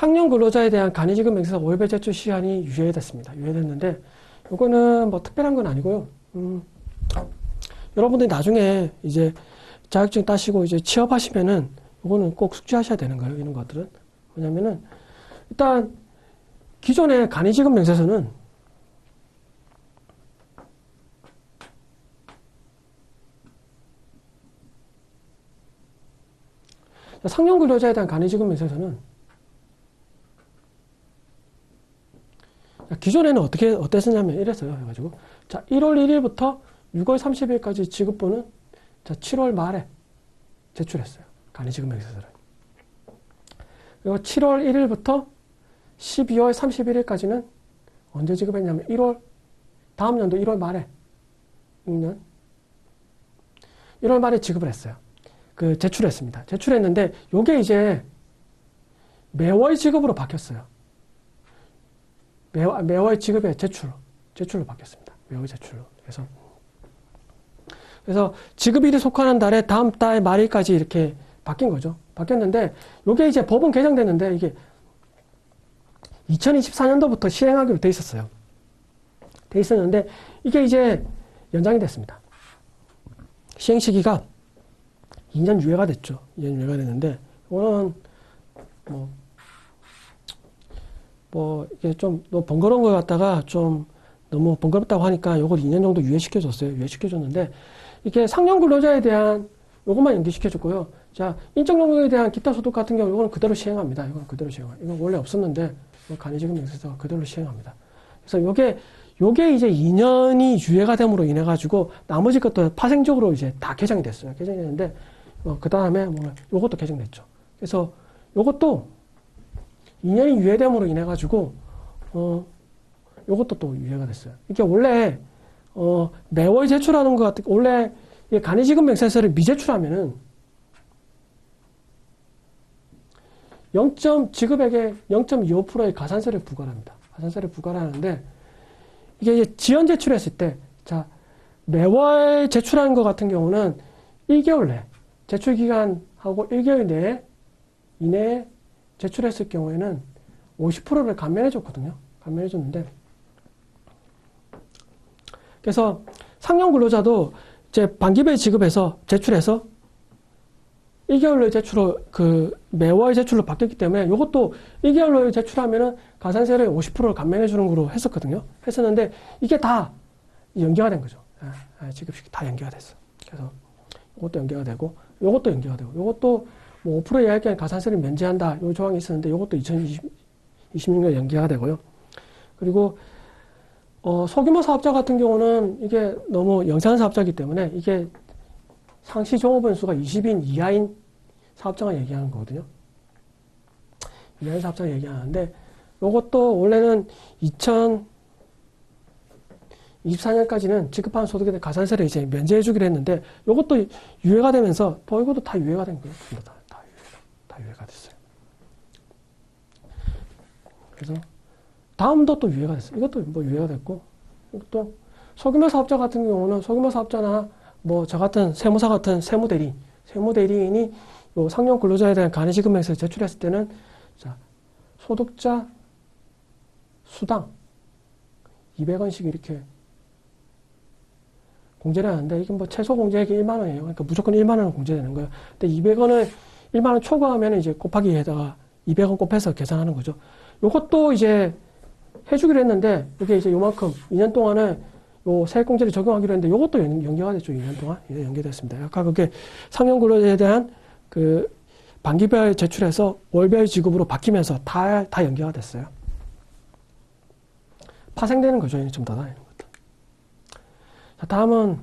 상용 근로자에 대한 간이지급 맹세서 월별 제출 시한이 유예됐습니다. 유예됐는데 이거는 뭐 특별한 건 아니고요. 여러분들이 나중에 이제 자격증 따시고 이제 취업하시면은 이거는 꼭 숙지하셔야 되는 거예요. 이런 것들은. 왜냐면은 일단 기존의 간이지급 맹세서는 상용 근로자에 대한 간이지급 맹세서는 기존에는 어땠었냐면 이랬어요. 해가지고 자 1월 1일부터 6월 30일까지 지급분은 자 7월 말에 제출했어요. 간이지급 맹세서를. 그리고 7월 1일부터 12월 31일까지는 언제 지급했냐면 1월 다음 연도 1월 말에 6년 1월 말에 지급을 했어요. 그 제출했습니다. 제출했는데 요게 이제 매월 지급으로 바뀌었어요. 매월 지급의 제출로 바뀌었습니다. 매월 제출로. 그래서 지급일이 속하는 달에 다음 달 말일까지 이렇게 바뀐 거죠. 바뀌었는데 요게 이제 법은 개정됐는데 이게 2024년도부터 시행하기로 돼 있었어요. 돼 있었는데 이게 이제 연장이 됐습니다. 시행 시기가 2년 유예가 됐죠. 2년 유예가 됐는데 이거는 이게 좀 너무 번거로운 것 같다가 좀 너무 번거롭다고 하니까 이걸 2년 정도 유예시켜줬어요. 유예시켜줬는데 이게 상용 근로자에 대한 요것만 연기시켜줬고요. 자, 인적 능력에 대한 기타 소득 같은 경우 이거는 그대로 시행합니다. 이건 그대로 시행합니다. 이건 원래 없었는데 간이지급 맹세서 그대로 시행합니다. 그래서 요게 이제 2년이 유예가 됨으로 인해 가지고 나머지 것도 파생적으로 이제 다 개정이 됐어요. 개정이 됐는데 그 다음에 요것도 개정됐죠. 그래서 요것도 2년이 유예됨으로 인해 가지고 요것도 또 유예가 됐어요. 이게 원래 매월 제출하는 것 같은 원래 간이지급 맹세서를 미제출하면은 지급액의 0.25%의 가산세를 부과합니다. 가산세를 부과하는데 이게 이제 지연 제출했을 때, 자, 매월 제출하는 것 같은 경우는 1개월 내, 제출 기간하고 1개월 이내에 제출했을 경우에는 50%를 감면해줬거든요. 감면해줬는데, 그래서 상용 근로자도 이제 반기별 지급해서 제출해서 1개월로 제출로 매월 제출로 바뀌었기 때문에 이것도 1개월로 제출하면은 가산세를 50%를 감면해 주는 거로 했었거든요. 했었는데 이게 다 연계가 된 거죠. 지급식 다 연계가 됐어. 그래서 이것도 연계가 되고 이것도 연계가 되고 이것도 뭐 5% 이하일 경우 가산세를 면제한다. 이 조항이 있었는데 이것도 2026년 연계가 되고요. 그리고 소규모 사업자 같은 경우는 이게 너무 영세한 사업자이기 때문에 이게 상시 종업원 수가 20인 이하인 사업장을 얘기하는 거거든요. 이하인 사업장을 얘기하는데 이것도 원래는 2024년까지는 지급하는 소득에 대한 가산세를 이제 면제해 주기로 했는데 이것도 유예가 되면서 이것도 다 유예가 된 거예요. 다 유예가 됐어요. 그래서 다음도 또 유예가 됐어요. 이것도 뭐 유예가 됐고 이것도 소규모 사업자 같은 경우는 소규모 사업자나 저 같은 세무사 같은 세무대리인이 요 상용 근로자에 대한 간이지급 맹세를 제출했을 때는 자, 소득자 수당 200원씩 이렇게 공제를 하는데 이게 최소 공제액이 1만 원이에요. 그러니까 무조건 1만 원은 공제되는 거예요. 근데 200원을 1만 원 초과하면 이제 곱하기에다가 200원 곱해서 계산하는 거죠. 요것도 이제 해주기로 했는데 이게 이제 요만큼 2년 동안에 요 세액공제를 적용하기로 했는데 요것도 연계가 됐죠. 2년 동안. 이제 연계됐습니다. 아까 그게 상용 근로자에 대한 반기별 제출해서 월별 지급으로 바뀌면서 다 연계가 됐어요. 파생되는 거죠. 좀 더 다른 것도. 자, 다음은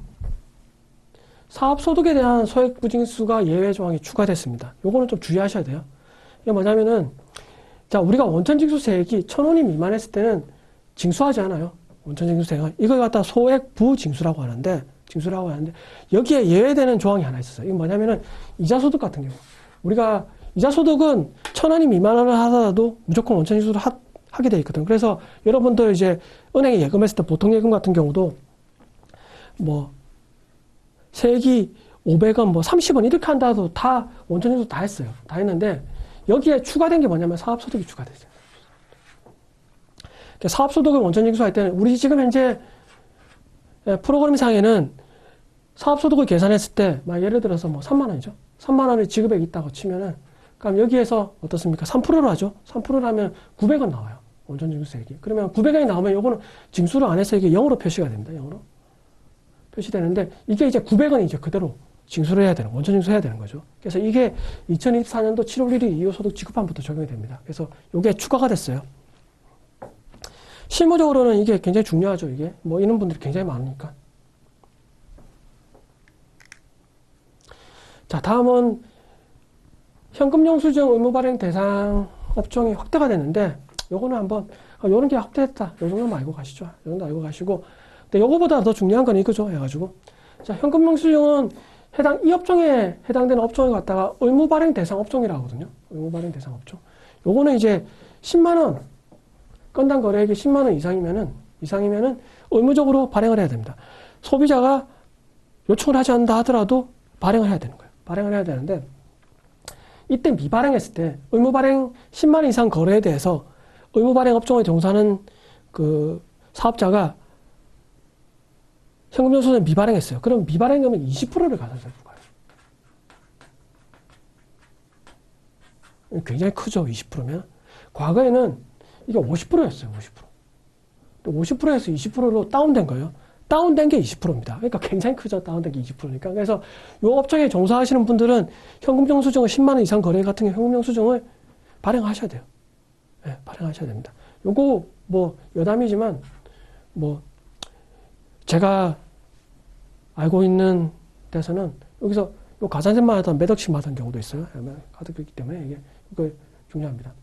사업소득에 대한 소액부징수가 예외 조항이 추가됐습니다. 요거는 좀 주의하셔야 돼요. 이게 뭐냐면은 자, 우리가 원천징수세액이 1,000원이 미만했을 때는 징수하지 않아요. 원천징수세액은 이걸 갖다 소액부징수라고 하는데 여기에 예외되는 조항이 하나 있었어요. 이건 뭐냐면은 이자소득 같은 경우 우리가 이자소득은 1,000원이 미만을 하더라도 무조건 원천징수를 하게 돼 있거든. 그래서 여러분들 이제 은행에 예금했을 때 보통 예금 같은 경우도 세액이 500원, 30원 이렇게 한다도 다 원천징수 다 했어요. 다 했는데 여기에 추가된 게 뭐냐면 사업소득이 추가되죠. 사업소득을 원천징수할 때는 우리 지금 현재 프로그램상에는 사업소득을 계산했을 때 막 예를 들어서 뭐 3만 원이죠. 3만 원의 지급액이 있다고 치면은 그럼 여기에서 어떻습니까? 3%로 하죠. 3%라면 900원 나와요. 원천징수액이. 그러면 900원이 나오면 요거는 징수를 안 해서 이게 0으로 표시가 됩니다. 0으로 표시되는데 이게 이제 900원이 이제 그대로 징수를 해야 되는, 원천징수 해야 되는 거죠. 그래서 이게 2024년도 7월 1일 이후 소득 지급함부터 적용이 됩니다. 그래서 이게 추가가 됐어요. 실무적으로는 이게 굉장히 중요하죠. 이게 뭐 이런 분들이 굉장히 많으니까. 자, 다음은 현금영수증 의무 발행 대상 업종이 확대가 됐는데 요거는 한번 요런 게 확대했다. 요 정도만 알고 가시죠. 요 정도 알고 가시고. 근데 요거보다 더 중요한 건 이거죠. 해가지고 자, 현금영수증은 이 업종에 해당되는 업종을 갖다가 의무 발행 대상 업종이라고 하거든요. 의무 발행 대상 업종. 요거는 이제 10만 원 건당 거래액이 10만 원 이상이면은 의무적으로 발행을 해야 됩니다. 소비자가 요청을 하지 않는다 하더라도 발행을 해야 되는 거예요. 발행을 해야 되는데 이때 미발행했을 때 의무 발행 10만 원 이상 거래에 대해서 의무 발행 업종에 종사하는 그 사업자가 현금영수증을 미발행했어요. 그럼 미발행금액 20%를 가산세로 부과해요. 굉장히 크죠. 20%면. 과거에는 이게 50%였어요. 50%. 또 50%에서 20%로 다운된 거예요. 다운된 게 20%입니다. 그러니까 굉장히 크죠. 다운된 게 20%니까. 그래서 이 업종에 종사하시는 분들은 현금영수증을 10만 원 이상 거래 같은 경우 현금영수증을 발행하셔야 돼요. 네, 발행하셔야 됩니다. 요거 뭐 여담이지만 뭐 제가 알고 있는 데서는 여기서 요 가산세만 하던 몇 억씩 받은 경우도 있어요. 가득했기 때문에 이거 중요합니다.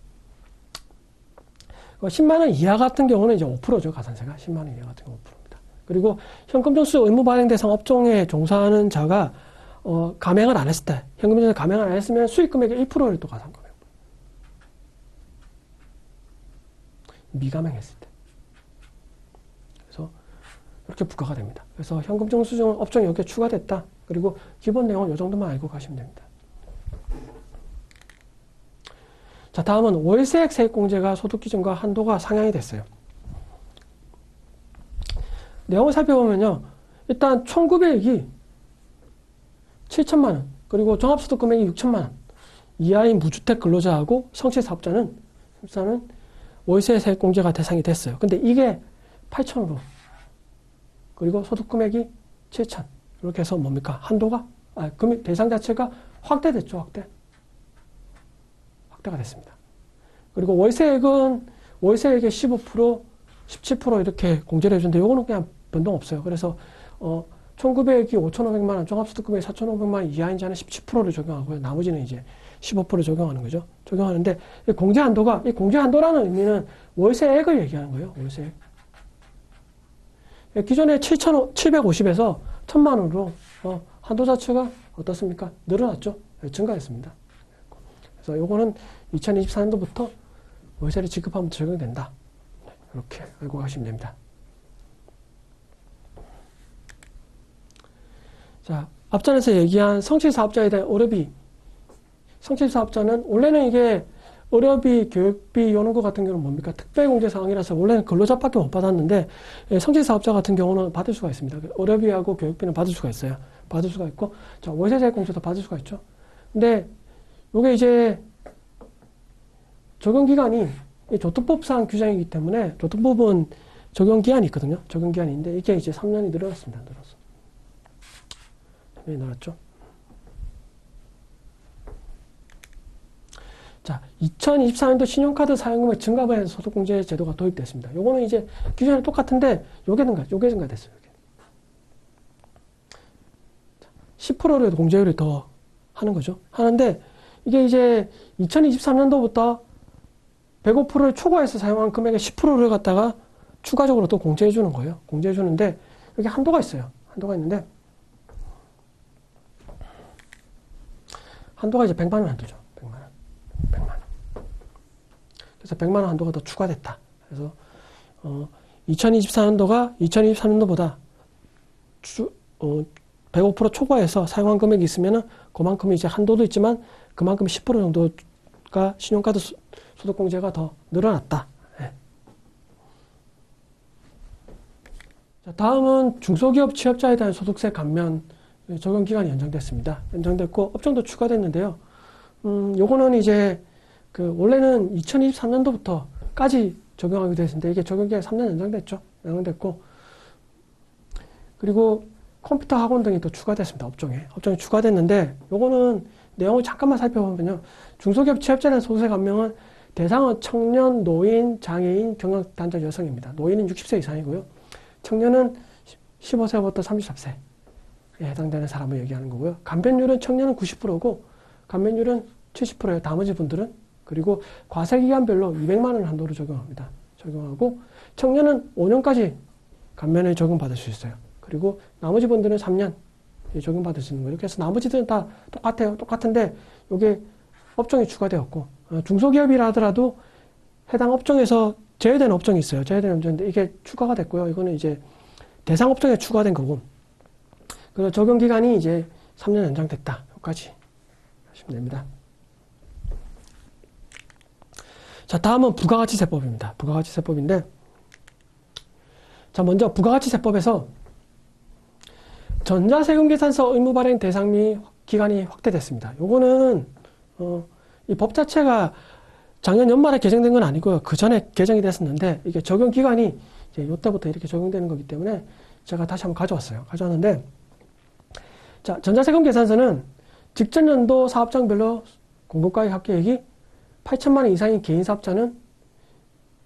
10만 원 이하 같은 경우는 이제 5%죠. 가산세가 10만 원 이하 같은 경우 5%입니다. 그리고 현금영수증 의무 발행 대상 업종에 종사하는 자가 감행을 안 했을 때, 현금영수증 감행을 안 했으면 수익 금액의 1%를 또 가산금액. 미감행했을 때. 그래서 이렇게 부과가 됩니다. 그래서 현금영수증 업종이 여기에 추가됐다. 그리고 기본 내용은 이 정도만 알고 가시면 됩니다. 자, 다음은 월세액 세액공제가 소득기준과 한도가 상향이 됐어요. 내용을 살펴보면요. 일단 총 구매액이 7천만 원, 그리고 종합소득 금액이 6천만 원 이하인 무주택 근로자하고 성취사업자는 월세 세액공제가 대상이 됐어요. 근데 이게 8천으로 그리고 소득 금액이 7천 이렇게 해서 뭡니까? 한도가 금액 대상 자체가 확대됐죠. 확대가 됐습니다. 그리고 월세액은 월세액의 15%, 17% 이렇게 공제를 해주는데 요거는 그냥 변동 없어요. 그래서 총 구매액이 5,500만 원, 종합소득 금액이 4,500만 원 이하인 자는 17%를 적용하고요. 나머지는 이제 15%를 적용하는 거죠. 적용하는데 이 공제 한도가 이 공제 한도라는 의미는 월세액을 얘기하는 거예요. 월세액. 기존에 750에서 1,000만 원으로 한도 자체가 어떻습니까? 늘어났죠. 증가했습니다. 그래서 요거는 2024년도부터 월세를 지급하면서 적용된다. 이렇게 알고 가시면 됩니다. 자, 앞전에서 얘기한 성취사업자에 대한 의료비. 성취사업자는 원래는 이게 의료비, 교육비 이런 거 같은 경우는 뭡니까? 특별공제 사항이라서 원래는 근로자밖에 못 받았는데 성취사업자 같은 경우는 받을 수가 있습니다. 의료비하고 교육비는 받을 수가 있어요. 받을 수가 있고, 자, 월세세액공제도 받을 수가 있죠. 근데 이게 이제 적용기간이 조특법상 규정이기 때문에 조특법은 적용기한이 있거든요. 적용기한인데 이게 이제 3년이 늘어났습니다. 늘었죠. 자, 2024년도 신용카드 사용금액 증가분해 소득공제 제도가 도입됐습니다. 요거는 이제 기존에 똑같은데 요게 증가됐어요. 10%를 공제율이 더 하는 거죠. 하는데 이게 이제 2023년도부터 105%를 초과해서 사용한 금액의 10%를 갖다가 추가적으로 또 공제해 주는 거예요. 공제해 주는데 여기 한도가 있어요. 한도가 있는데 한도가 이제 100만 원 한도죠. 100만 원. 그래서 100만 원 한도가 더 추가됐다. 그래서 2024년도가 2023년도보다 105% 초과해서 사용한 금액이 있으면은 그만큼 이제 한도도 있지만 그만큼 10% 정도 신용카드 소득공제가 더 늘어났다. 예. 자, 다음은 중소기업 취업자에 대한 소득세 감면 적용 기간이 연장됐습니다. 연장됐고 업종도 추가됐는데요. 요거는 이제 원래는 2023년도부터까지 적용하게 됐는데 이게 적용 기간이 3년 연장됐죠. 연장됐고 그리고 컴퓨터 학원 등이 또 추가됐습니다. 업종에 추가됐는데 요거는 내용을 잠깐만 살펴보면요. 중소기업 취업자에 대한 소득세 감면은 대상은 청년, 노인, 장애인, 경력단절 여성입니다. 노인은 60세 이상이고요. 청년은 15세부터 33세에 해당되는 사람을 얘기하는 거고요. 감면율은 청년은 90%고 감면율은 70%예요. 나머지 분들은. 그리고 과세기간별로 200만 원 한도로 적용합니다. 적용하고 청년은 5년까지 감면을 적용받을 수 있어요. 그리고 나머지 분들은 3년 적용받을 수 있는 거예요. 그래서 나머지들은 다 똑같아요. 똑같은데 이게 업종이 추가되었고 중소기업이라 하더라도 해당 업종에서 제외된 업종이 있어요. 제외된 업종인데 이게 추가가 됐고요. 이거는 이제 대상 업종에 추가된 거고 그리고 적용 기간이 이제 3년 연장됐다. 여기까지 하시면 됩니다. 자, 다음은 부가가치세법입니다. 부가가치세법인데 자, 먼저 부가가치세법에서 전자세금계산서 의무 발행 대상 및 기간이 확대됐습니다. 요거는 이 법 자체가 작년 연말에 개정된 건 아니고요. 그 전에 개정이 됐었는데 이게 적용 기간이 이제 요때부터 이렇게 적용되는 거기 때문에 제가 다시 한번 가져왔어요. 가져왔는데 자, 전자세금계산서는 직전 연도 사업장별로 공급가액 합계액이 8천만 원 이상인 개인 사업자는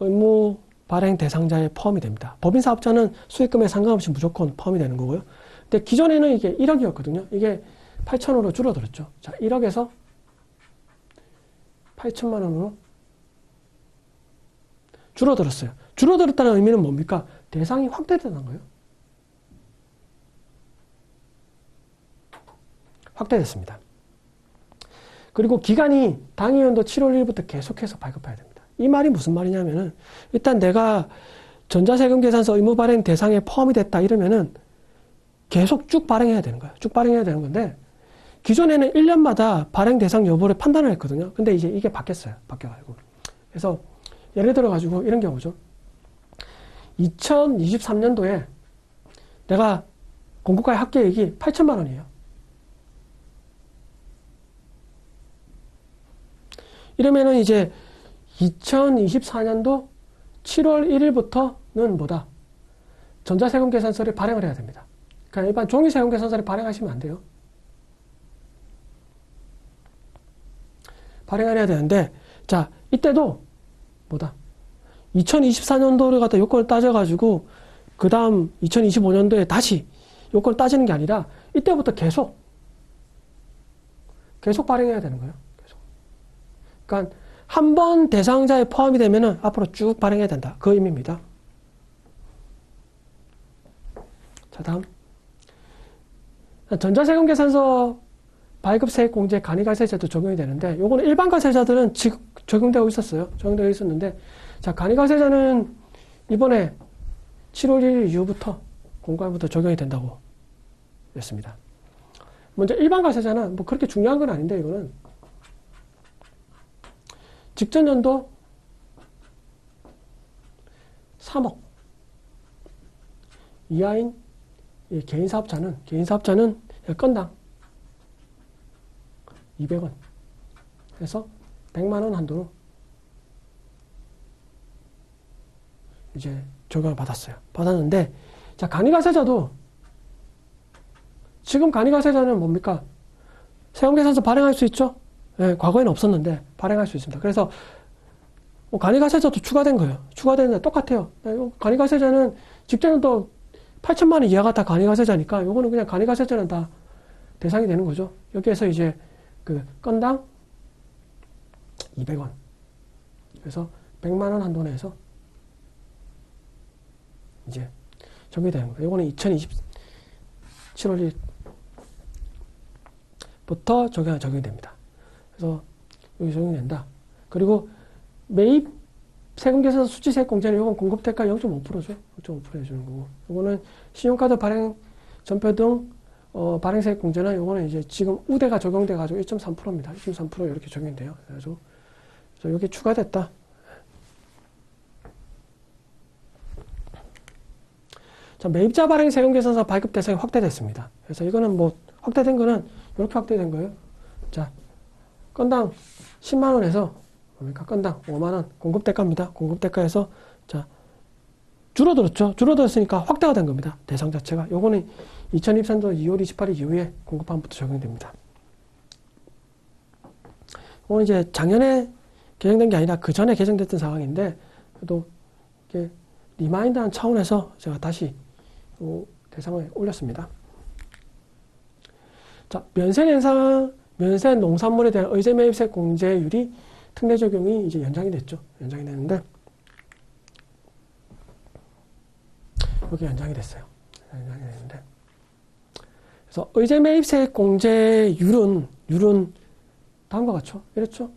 의무 발행 대상자에 포함이 됩니다. 법인 사업자는 수익금에 상관없이 무조건 포함이 되는 거고요. 근데 기존에는 이게 1억이었거든요. 이게 8천으로 줄어들었죠. 자, 1억에서 8천만 원으로 줄어들었어요. 줄어들었다는 의미는 뭡니까? 대상이 확대되는 거예요. 확대됐습니다. 그리고 기간이 당해연도 7월 1일부터 계속해서 발급해야 됩니다. 이 말이 무슨 말이냐면은 일단 내가 전자세금계산서 의무 발행 대상에 포함이 됐다 이러면은 계속 쭉 발행해야 되는 거예요. 쭉 발행해야 되는 건데 기존에는 1년마다 발행 대상 여부를 판단을 했거든요. 근데 이제 이게 바뀌었어요. 바뀌어가지고. 그래서 예를 들어가지고 이런 경우죠. 2023년도에 내가 공급가액 합계액이 8천만 원이에요. 이러면은 이제 2024년도 7월 1일부터는 뭐다? 전자세금 계산서를 발행을 해야 됩니다. 그러니까 일반 종이세금 계산서를 발행하시면 안 돼요. 발행을 해야 되는데, 자, 이때도 뭐다? 2024년도를 갖다 요건을 따져가지고, 그 다음 2025년도에 다시 요건을 따지는 게 아니라, 이때부터 계속 발행해야 되는 거예요. 계속. 그러니까, 한 번 대상자에 포함이 되면은 앞으로 쭉 발행해야 된다. 그 의미입니다. 자, 다음. 전자세금 계산서 발급세액공제 간이가세제도 적용이 되는데 요거는 일반 가세자들은 지금 적용되고 있었어요. 적용되고 있었는데 자, 간이가세자는 이번에 7월 1일 이후부터 공고일부터 적용이 된다고 했습니다. 먼저 일반 가세자는 뭐 그렇게 중요한 건 아닌데 이거는 직전 연도 3억 이하인 개인 사업자는 건당 200원 해서 100만 원 한도로 이제 적용을 받았어요. 받았는데 자, 간이가세자도 지금 간이가세자는 뭡니까? 세금계산서 발행할 수 있죠? 네, 과거에는 없었는데 발행할 수 있습니다. 그래서 간이가세자도 추가된 거예요. 추가됐는데 똑같아요. 간이가세자는 직전에도 8천만 원 이하가 다 간이가세자니까 요거는 그냥 간이가세자는 다 대상이 되는 거죠. 여기에서 이제 그 건당 200원 그래서 100만 원 한도 내에서 이제 적용이 되는 거예요. 요거는 2027월 1일부터 적용이 됩니다. 그래서 여기 적용이 된다. 그리고 매입 세금계산서 수취세액 공제는 요건 공급대가 0.5%죠. 0.5% 해주는 거고. 요거는 신용카드 발행 전표 등 발행세액 공제는 요거는 이제 지금 우대가 적용돼가지고 1.3%입니다. 1.3% 이렇게 적용이 돼요. 그래가지고 그래서 여기 추가됐다. 자, 매입자 발행 세금계산서 발급 대상이 확대됐습니다. 그래서 이거는 뭐 확대된 거는 이렇게 확대된 거예요. 자, 건당 10만 원에서 그러니까 건당 5만 원 공급대가입니다. 공급대가에서 자 줄어들었죠. 줄어들었으니까 확대가 된 겁니다. 대상 자체가. 요거는 2023년 2월 28일 이후에 공급판부터 적용됩니다. 이건 이제 작년에 개정된 게 아니라 그 전에 개정됐던 상황인데 그래도 이게 리마인드한 차원에서 제가 다시 대상을 올렸습니다. 자, 면세 농산물에 대한 의제 매입세 공제율이 특례 적용이 이제 연장이 됐죠. 연장이 됐는데 여기 연장이 됐어요. 연장이 됐는데 그래서 의제 매입세 공제율은 다음과 같죠. 이랬죠.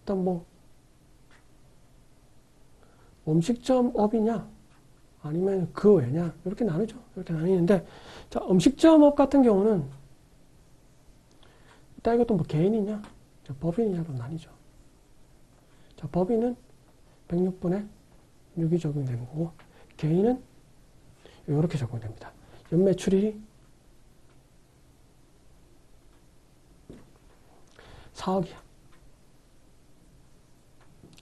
일단 뭐 음식점업이냐 아니면 그 외냐 이렇게 나누죠. 이렇게 나뉘는데 자, 음식점업 같은 경우는 일단 이것도 뭐 개인이냐 자, 법인이냐로 나뉘죠. 자, 법인은 106분의 6이 적용되는 거고 개인은 이렇게 적용됩니다. 연매출이 4억이야.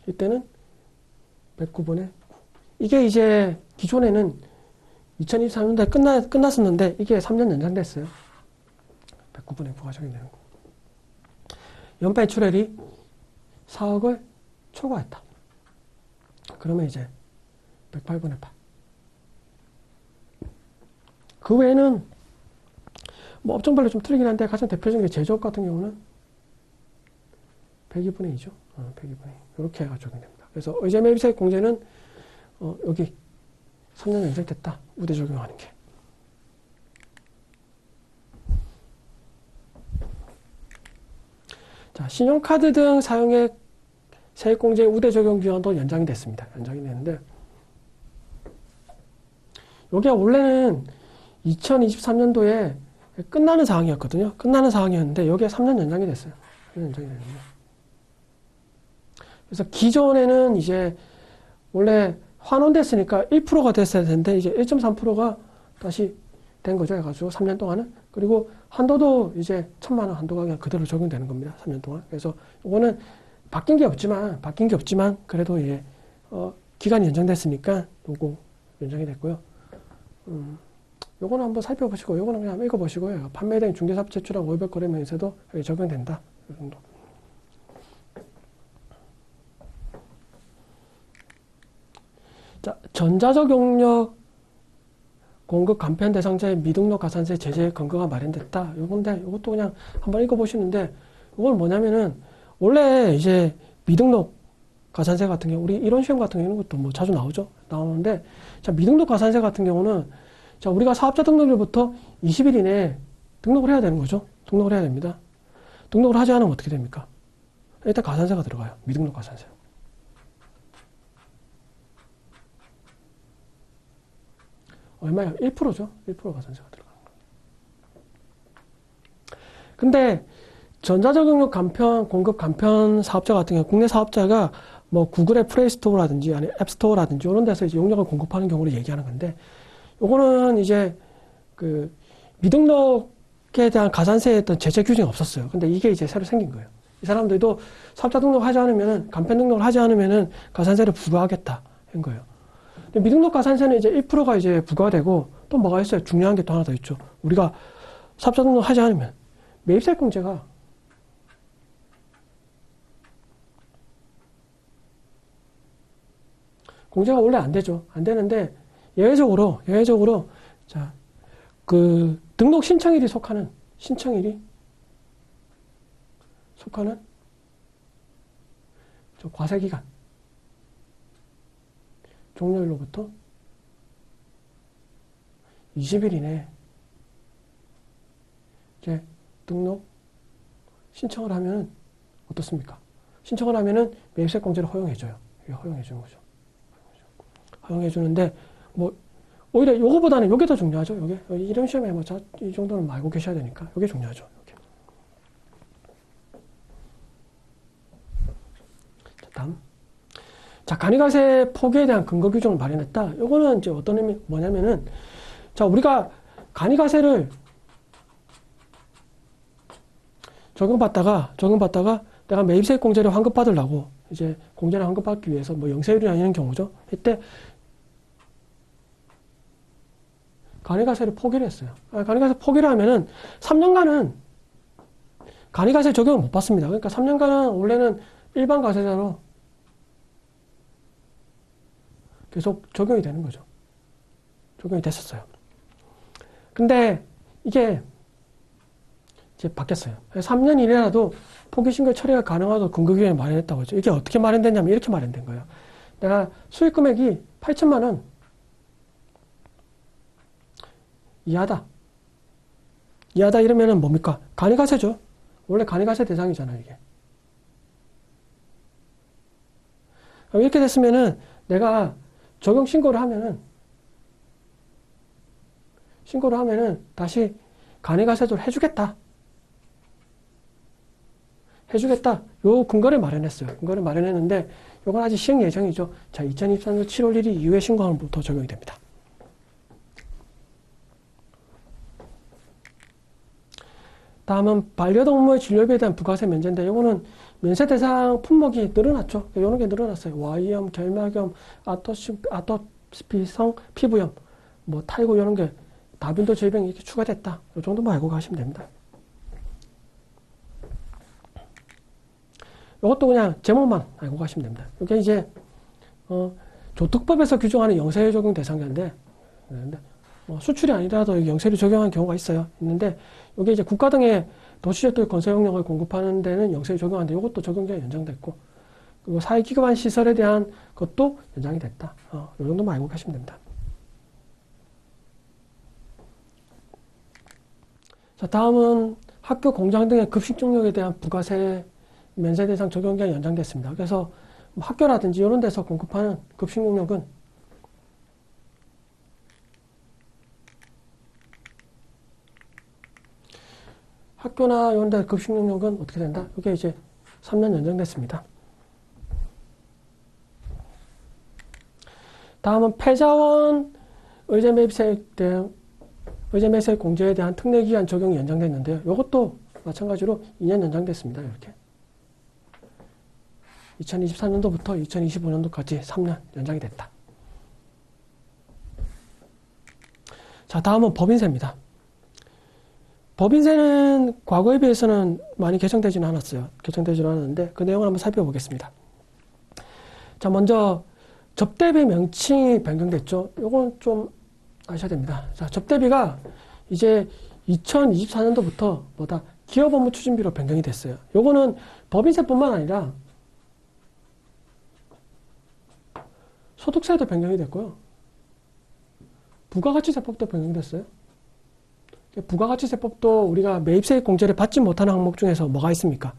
이때는 109분의 9. 이게 이제 기존에는 2023년도에 끝났었는데 이게 3년 연장됐어요. 109분의 9가 적용되는 거. 연매출액이 4억을 초과했다. 그러면 이제 108분의 8. 그 외에는 뭐 업종별로 좀 틀리긴 한데 가장 대표적인 게 제조업 같은 경우는 102분의 2죠. 102분의 2. 이렇게 해가 적용됩니다. 그래서 의제 매입세 공제는 여기 3년 연장됐다. 우대 적용하는 게. 자, 신용카드 등 사용액 세액공제 우대 적용 기한도 연장이 됐습니다. 연장이 됐는데 여기가 원래는 2023년도에 끝나는 상황이었거든요. 끝나는 상황이었는데 여기에 3년 연장이 됐어요. 3년 연장이 됐는데 그래서 기존에는 이제 원래 환원됐으니까 1%가 됐어야 되는데 이제 1.3%가 다시 된 거죠. 해가지고 3년 동안은. 그리고 한도도 이제 1,000만 원 한도가 그냥 그대로 적용되는 겁니다. 3년 동안. 그래서 이거는 바뀐 게 없지만 그래도 이제 기간이 연장됐으니까 요거 연장이 됐고요. 요거는 한번 살펴보시고 요거는 그냥 한번 읽어보시고요. 판매된 중개사업 제출한 월별 거래 명세도 여기 적용된다. 이 정도. 자, 전자적 용역 공급 간편 대상자의 미등록 가산세 제재 근거가 마련됐다. 요건데 요것도 그냥 한번 읽어보시는데 이건 뭐냐면은 원래 이제 미등록 가산세 같은 경우 우리 이론 시험 같은 경우는 것도 뭐 자주 나오는데 자, 미등록 가산세 같은 경우는 자, 우리가 사업자 등록일부터 20일 이내에 등록을 해야 되는 거죠. 등록을 해야 됩니다. 등록을 하지 않으면 어떻게 됩니까? 일단 가산세가 들어가요. 미등록 가산세. 얼마예요? 1%죠. 1% 가산세가 들어가는 거예요. 근데 전자적 용역 간편, 공급 간편 사업자 같은 경우 국내 사업자가 뭐 구글의 플레이스토어라든지 아니 앱스토어라든지 이런 데서 이제 용역을 공급하는 경우를 얘기하는 건데 요거는 이제 그 미등록에 대한 가산세에 어떤 제재 규정이 없었어요. 근데 이게 이제 새로 생긴 거예요. 이 사람들도 사업자 등록을 하지 않으면은 간편 등록을 하지 않으면은 가산세를 부과하겠다 한 거예요. 근데 미등록 가산세는 이제 1%가 이제 부과되고 또 뭐가 있어요? 중요한 게 또 하나 더 있죠. 우리가 사업자 등록을 하지 않으면 매입세 공제가 원래 안 되죠. 안 되는데 예외적으로 자, 그 등록 신청일이 속하는 저 과세기간 종료일로부터 20일 이내에 이제 등록 신청을 하면 어떻습니까? 신청을 하면은 매입세 공제를 허용해줘요. 이게 허용해주는 거죠. 허용해주는데 뭐 오히려 요거보다는 요게 더 중요하죠. 요게 이런 시험에 뭐 이 정도는 알고 계셔야 되니까 요게 중요하죠. 요게. 자, 간이가세 포기에 대한 근거 규정을 마련했다. 요거는 이제 어떤 의미, 뭐냐면은, 자, 우리가 간이가세를 적용받다가 내가 매입세액 공제를 환급받으려고, 이제 공제를 환급받기 위해서 뭐 영세율이나 이런 경우죠. 이때 간이가세를 포기를 했어요. 간이가세 포기를 하면은 3년간은 간이가세 적용을 못 받습니다. 그러니까 3년간은 원래는 일반 가세자로 계속 적용이 되는 거죠. 적용이 됐었어요. 근데 이게 이제 바뀌었어요. 3년 이내라도 포기신고 처리가 가능하도록 근거규정이 마련했다고 하죠. 이게 어떻게 마련됐냐면 이렇게 마련된 거예요. 내가 수익 금액이 8천만 원 이하다 이러면은 뭡니까? 간이가세죠. 원래 간이가세 대상이잖아요, 이게. 이렇게 됐으면은 내가 적용 신고를 하면은 다시 간이가세도를 해주겠다. 요 근거를 마련했어요. 근거를 마련했는데 요건 아직 시행 예정이죠. 자, 2023년 7월 1일 이후에 신고하면부터 적용이 됩니다. 다음은 반려동물 진료비에 대한 부가세 면제인데 요거는 면세 대상 품목이 늘어났죠. 요런 게 늘어났어요. 와이염, 결막염, 아토피성 피부염, 뭐 타이고 이런 게 다빈도 질병이 이렇게 추가됐다. 요 정도만 알고 가시면 됩니다. 요것도 그냥 제목만 알고 가시면 됩니다. 이게 이제 조특법에서 규정하는 영세율 적용 대상자인데 수출이 아니라도 영세율 적용하는 경우가 있는데 이게 이제 국가 등의 도시적들 건설 용역을 공급하는 데는 영세율 적용하는데 이것도 적용기간이 연장됐고 그리고 사회기관 시설에 대한 것도 연장이 됐다. 이 정도만 알고 가시면 됩니다. 자, 다음은 학교, 공장 등의 급식 종목에 대한 부가세 면세 대상 적용기간이 연장됐습니다. 그래서 학교라든지 이런 데서 공급하는 급식 용역은 학교나 이런 데 급식 용역은 어떻게 된다? 이게 이제 3년 연장됐습니다. 다음은 폐자원 의제 매입세액 공제에 대한 특례기간 적용이 연장됐는데요. 이것도 마찬가지로 2년 연장됐습니다. 이렇게 2024년도부터 2025년도까지 3년 연장이 됐다. 자, 다음은 법인세입니다. 법인세는 과거에 비해서는 많이 개정되지는 않았어요. 개정되지는 않았는데 그 내용을 한번 살펴보겠습니다. 자, 먼저 접대비 명칭이 변경됐죠. 요건 좀 아셔야 됩니다. 자, 접대비가 이제 2024년도부터 기업업무추진비로 변경이 됐어요. 요거는 법인세뿐만 아니라 소득세도 변경이 됐고요. 부가가치세법도 변경이 됐어요. 부가가치세법도 우리가 매입세액 공제를 받지 못하는 항목 중에서 뭐가 있습니까?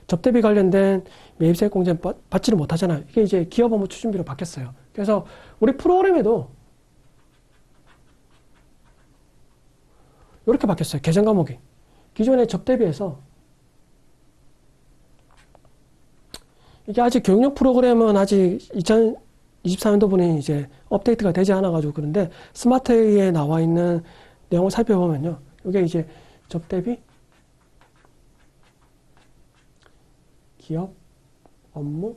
접대비 관련된 매입세액 공제는 받지를 못하잖아요. 이게 이제 기업업무추진비로 바뀌었어요. 그래서 우리 프로그램에도 이렇게 바뀌었어요. 개정 과목이. 기존의 접대비에서 이게 아직 교육용 프로그램은 아직 2024년도분이 이제 업데이트가 되지 않아가지고 그런데 스마트A에 나와 있는 내용을 살펴보면요. 이게 이제 접대비, 기업, 업무,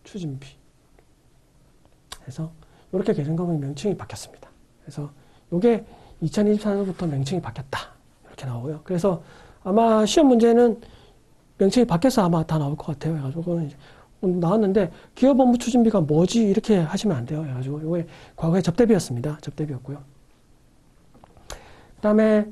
추진비 해서 이렇게 개정 과목의 명칭이 바뀌었습니다. 그래서 이게 2024년부터 명칭이 바뀌었다. 이렇게 나오고요. 그래서 아마 시험 문제는 명칭이 바뀌어서 아마 다 나올 것 같아요. 그래가지고 그거는 이제 나왔는데 기업 업무 추진비가 뭐지? 이렇게 하시면 안 돼요. 그래가지고 이게 과거에 접대비였습니다. 접대비였고요. 그 다음에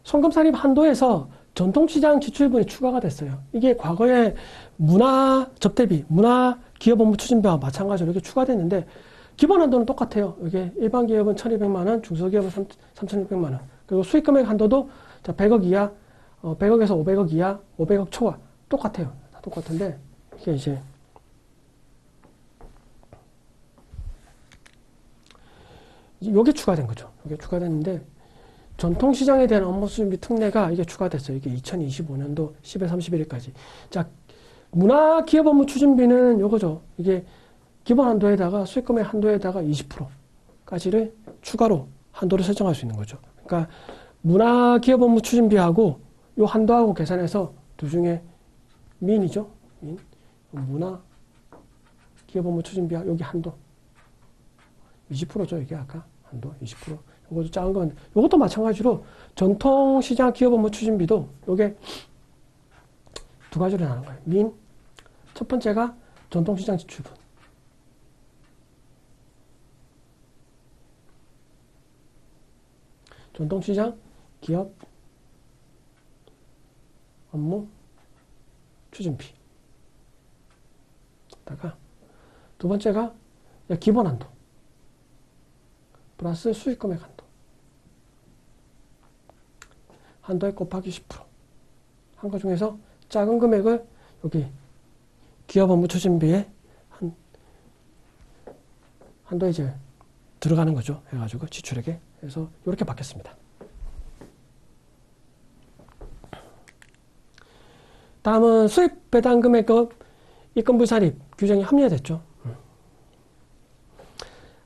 송금사립 한도에서 전통시장 지출분이 추가가 됐어요. 이게 과거에 문화 접대비, 문화 기업 업무 추진비와 마찬가지로 이렇게 추가됐는데 기본 한도는 똑같아요. 이게 일반 기업은 1,200만 원, 중소기업은 3,600만 원. 그리고 수익금액 한도도 100억 이하, 100억에서 500억 이하, 500억 초과 똑같아요. 다 똑같은데 이게 이제 요게 추가된 거죠. 요게 추가됐는데 전통시장에 대한 업무수준비 특례가 이게 추가됐어요. 이게 2025년도 10월 31일까지. 자, 문화기업업무 추진비는 요거죠. 이게 기본 한도에다가 수익금액 한도에다가 20%까지를 추가로 한도를 설정할 수 있는 거죠. 그러니까 문화기업업무 추진비하고 요 한도하고 계산해서 두 중에 민이죠. 민. 문화기업업무 추진비와 여기 한도 20%죠. 이게 아까 한도 20%. 요것도 작은 건 요것도 마찬가지로 전통시장 기업업무 추진비도 요게 두 가지로 나눈 거예요. 민. 첫 번째가 전통시장 지출분. 전통시장 기업 업무 추진비. 다가 두 번째가 기본 한도. 플러스 수익금액 한도. 한도에 곱하기 10%. 한 거 중에서 작은 금액을 여기 기업 업무 추진비에 한도에 이제 들어가는 거죠. 해가지고 지출액에. 그래서 이렇게 바뀌었습니다. 다음은 수입 배당 금액급 입금 불사립 규정이 합리화됐죠.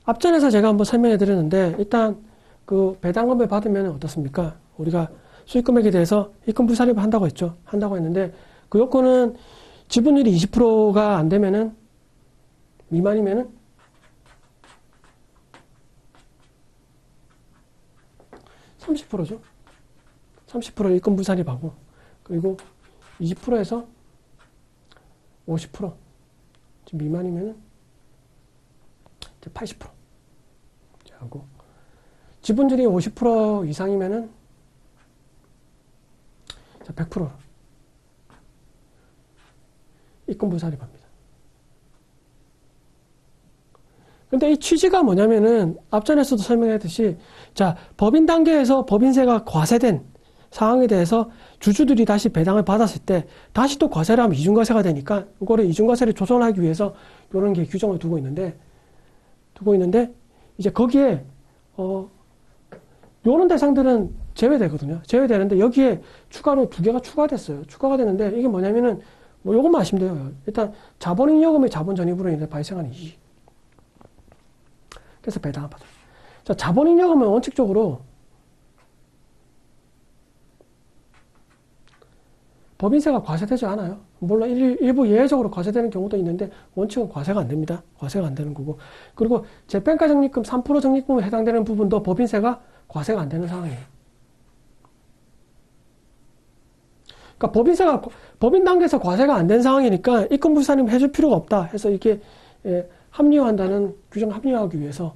앞전에서 제가 한번 설명해 드렸는데 일단 그 배당금을 받으면 어떻습니까? 우리가 수익 금액에 대해서 입금 불사립을 한다고 했죠. 한다고 했는데 그 요건은 지분율이 20%가 안 되면은 미만이면은 30%죠. 30% 입금 불사립하고 그리고 20%에서 50% 미만이면은 이제 80% 하고 지분율이 50% 이상이면은 100%로 입금 불사립합니다. 근데 이 취지가 뭐냐면은 앞전에서도 설명했듯이 자 법인 단계에서 법인세가 과세된 상황에 대해서 주주들이 다시 배당을 받았을 때 다시 또 과세를 하면 이중과세가 되니까 이거를 이중과세를 조정하기 위해서 이런 게 규정을 두고 있는데 이제 거기에 요런 대상들은 제외되거든요. 제외되는데 여기에 추가로 두 개가 추가됐어요. 추가가 되는데 이게 뭐냐면은 뭐 요것만 아시면 돼요. 일단 자본잉여금의 자본 전입으로 인해 발생하는 이익. 그래서 배당을 받아요. 자, 자본잉여금은 원칙적으로 법인세가 과세되지 않아요. 물론 일부 예외적으로 과세되는 경우도 있는데 원칙은 과세가 안 됩니다. 과세가 안 되는 거고. 그리고 재평가 적립금 3% 적립금에 해당되는 부분도 법인세가 과세가 안 되는 상황이에요. 그러니까 법인세가 법인 단계에서 과세가 안 된 상황이니까 입금 불사님 해줄 필요가 없다 해서 이게 합리화한다는 규정 합리화하기 위해서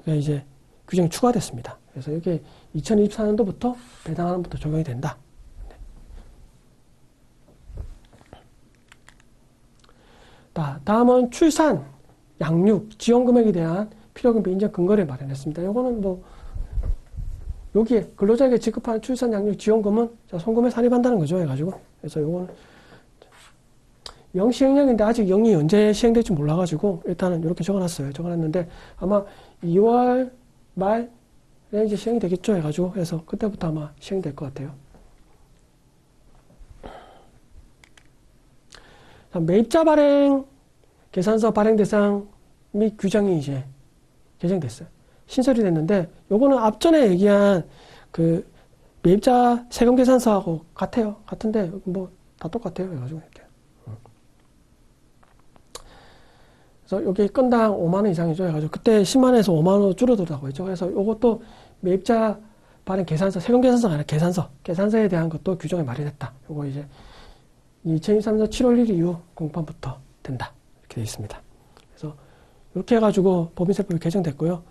이제 규정이 추가됐습니다. 그래서 이게 2024년도부터 배당하는부터 적용이 된다. 다음은 출산, 양육, 지원금액에 대한 필요금비 인정 근거를 마련했습니다. 요거는 뭐 여기에 근로자에게 지급하는 출산, 양육, 지원금은 송금에 산입한다는 거죠. 해가지고 그래서 요거는 영시행령인데 아직 영이 언제 시행될지 몰라가지고 일단은 이렇게 적어놨어요. 적어놨는데 아마 2월 말에 이제 시행이 되겠죠. 해가지고 그래서 그때부터 아마 시행될 것 같아요. 매입자 발행, 계산서 발행 대상 및 규정이 이제 개정됐어요. 신설이 됐는데, 요거는 앞전에 얘기한 그 매입자 세금 계산서하고 같아요. 같은데, 뭐 다 똑같아요. 해가지고 이렇게. 그래서 여기 건당 5만원 이상이죠. 해가지고 그때 10만원에서 5만원 줄어들다고 했죠. 그래서 요것도 매입자 발행 계산서, 세금 계산서가 아니라 계산서에 대한 것도 규정을 마련했다. 요거 이제 2023년 7월 1일 이후 공판부터 된다. 이렇게 되어 있습니다. 그래서 이렇게 해가지고 법인세법이 개정됐고요.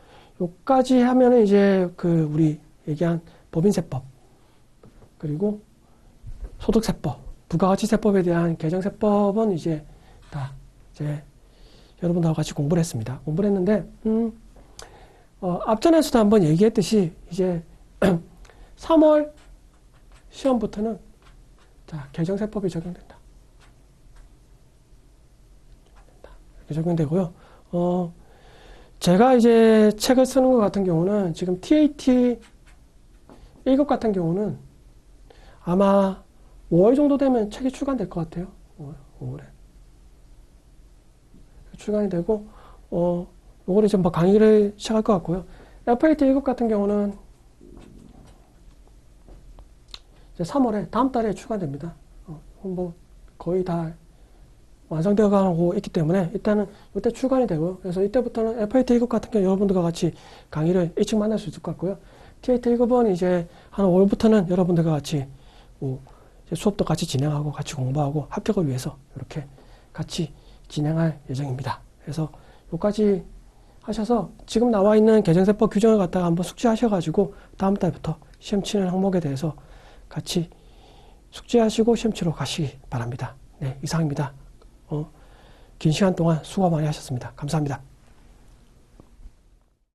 요까지 하면은 이제 그 우리 얘기한 법인세법 그리고 소득세법, 부가가치세법에 대한 개정세법은 이제 다 이제 여러분들하고 같이 공부를 했습니다. 공부를 했는데 앞전에서도 한번 얘기했듯이 이제 3월 시험부터는 자, 개정세법이 적용된다. 이렇게 적용되고요. 제가 이제 책을 쓰는 것 같은 경우는 지금 TAT 1급 같은 경우는 아마 5월 정도 되면 책이 출간될 것 같아요. 5월에 출간이 되고, 요거는 이제 뭐 강의를 시작할 것 같고요. FAT 1급 같은 경우는 이제 3월에 다음 달에 출간됩니다. 뭐 거의 다 완성되어 가고 있기 때문에 일단은 이때 출간이 되고요. 그래서 이때부터는 FAT 1급 같은 경우 여러분들과 같이 강의를 일찍 만날 수 있을 것 같고요. TAT 1급은 이제 한 5월부터는 여러분들과 같이 이제 수업도 같이 진행하고 같이 공부하고 합격을 위해서 이렇게 같이 진행할 예정입니다. 그래서 여기까지 하셔서 지금 나와 있는 계정세법 규정을 갖다가 한번 숙지하셔가지고 다음 달부터 시험 치는 항목에 대해서 같이 숙지하시고 시험 치러 가시기 바랍니다. 네, 이상입니다. 긴 시간 동안 수고 많이 하셨습니다. 감사합니다.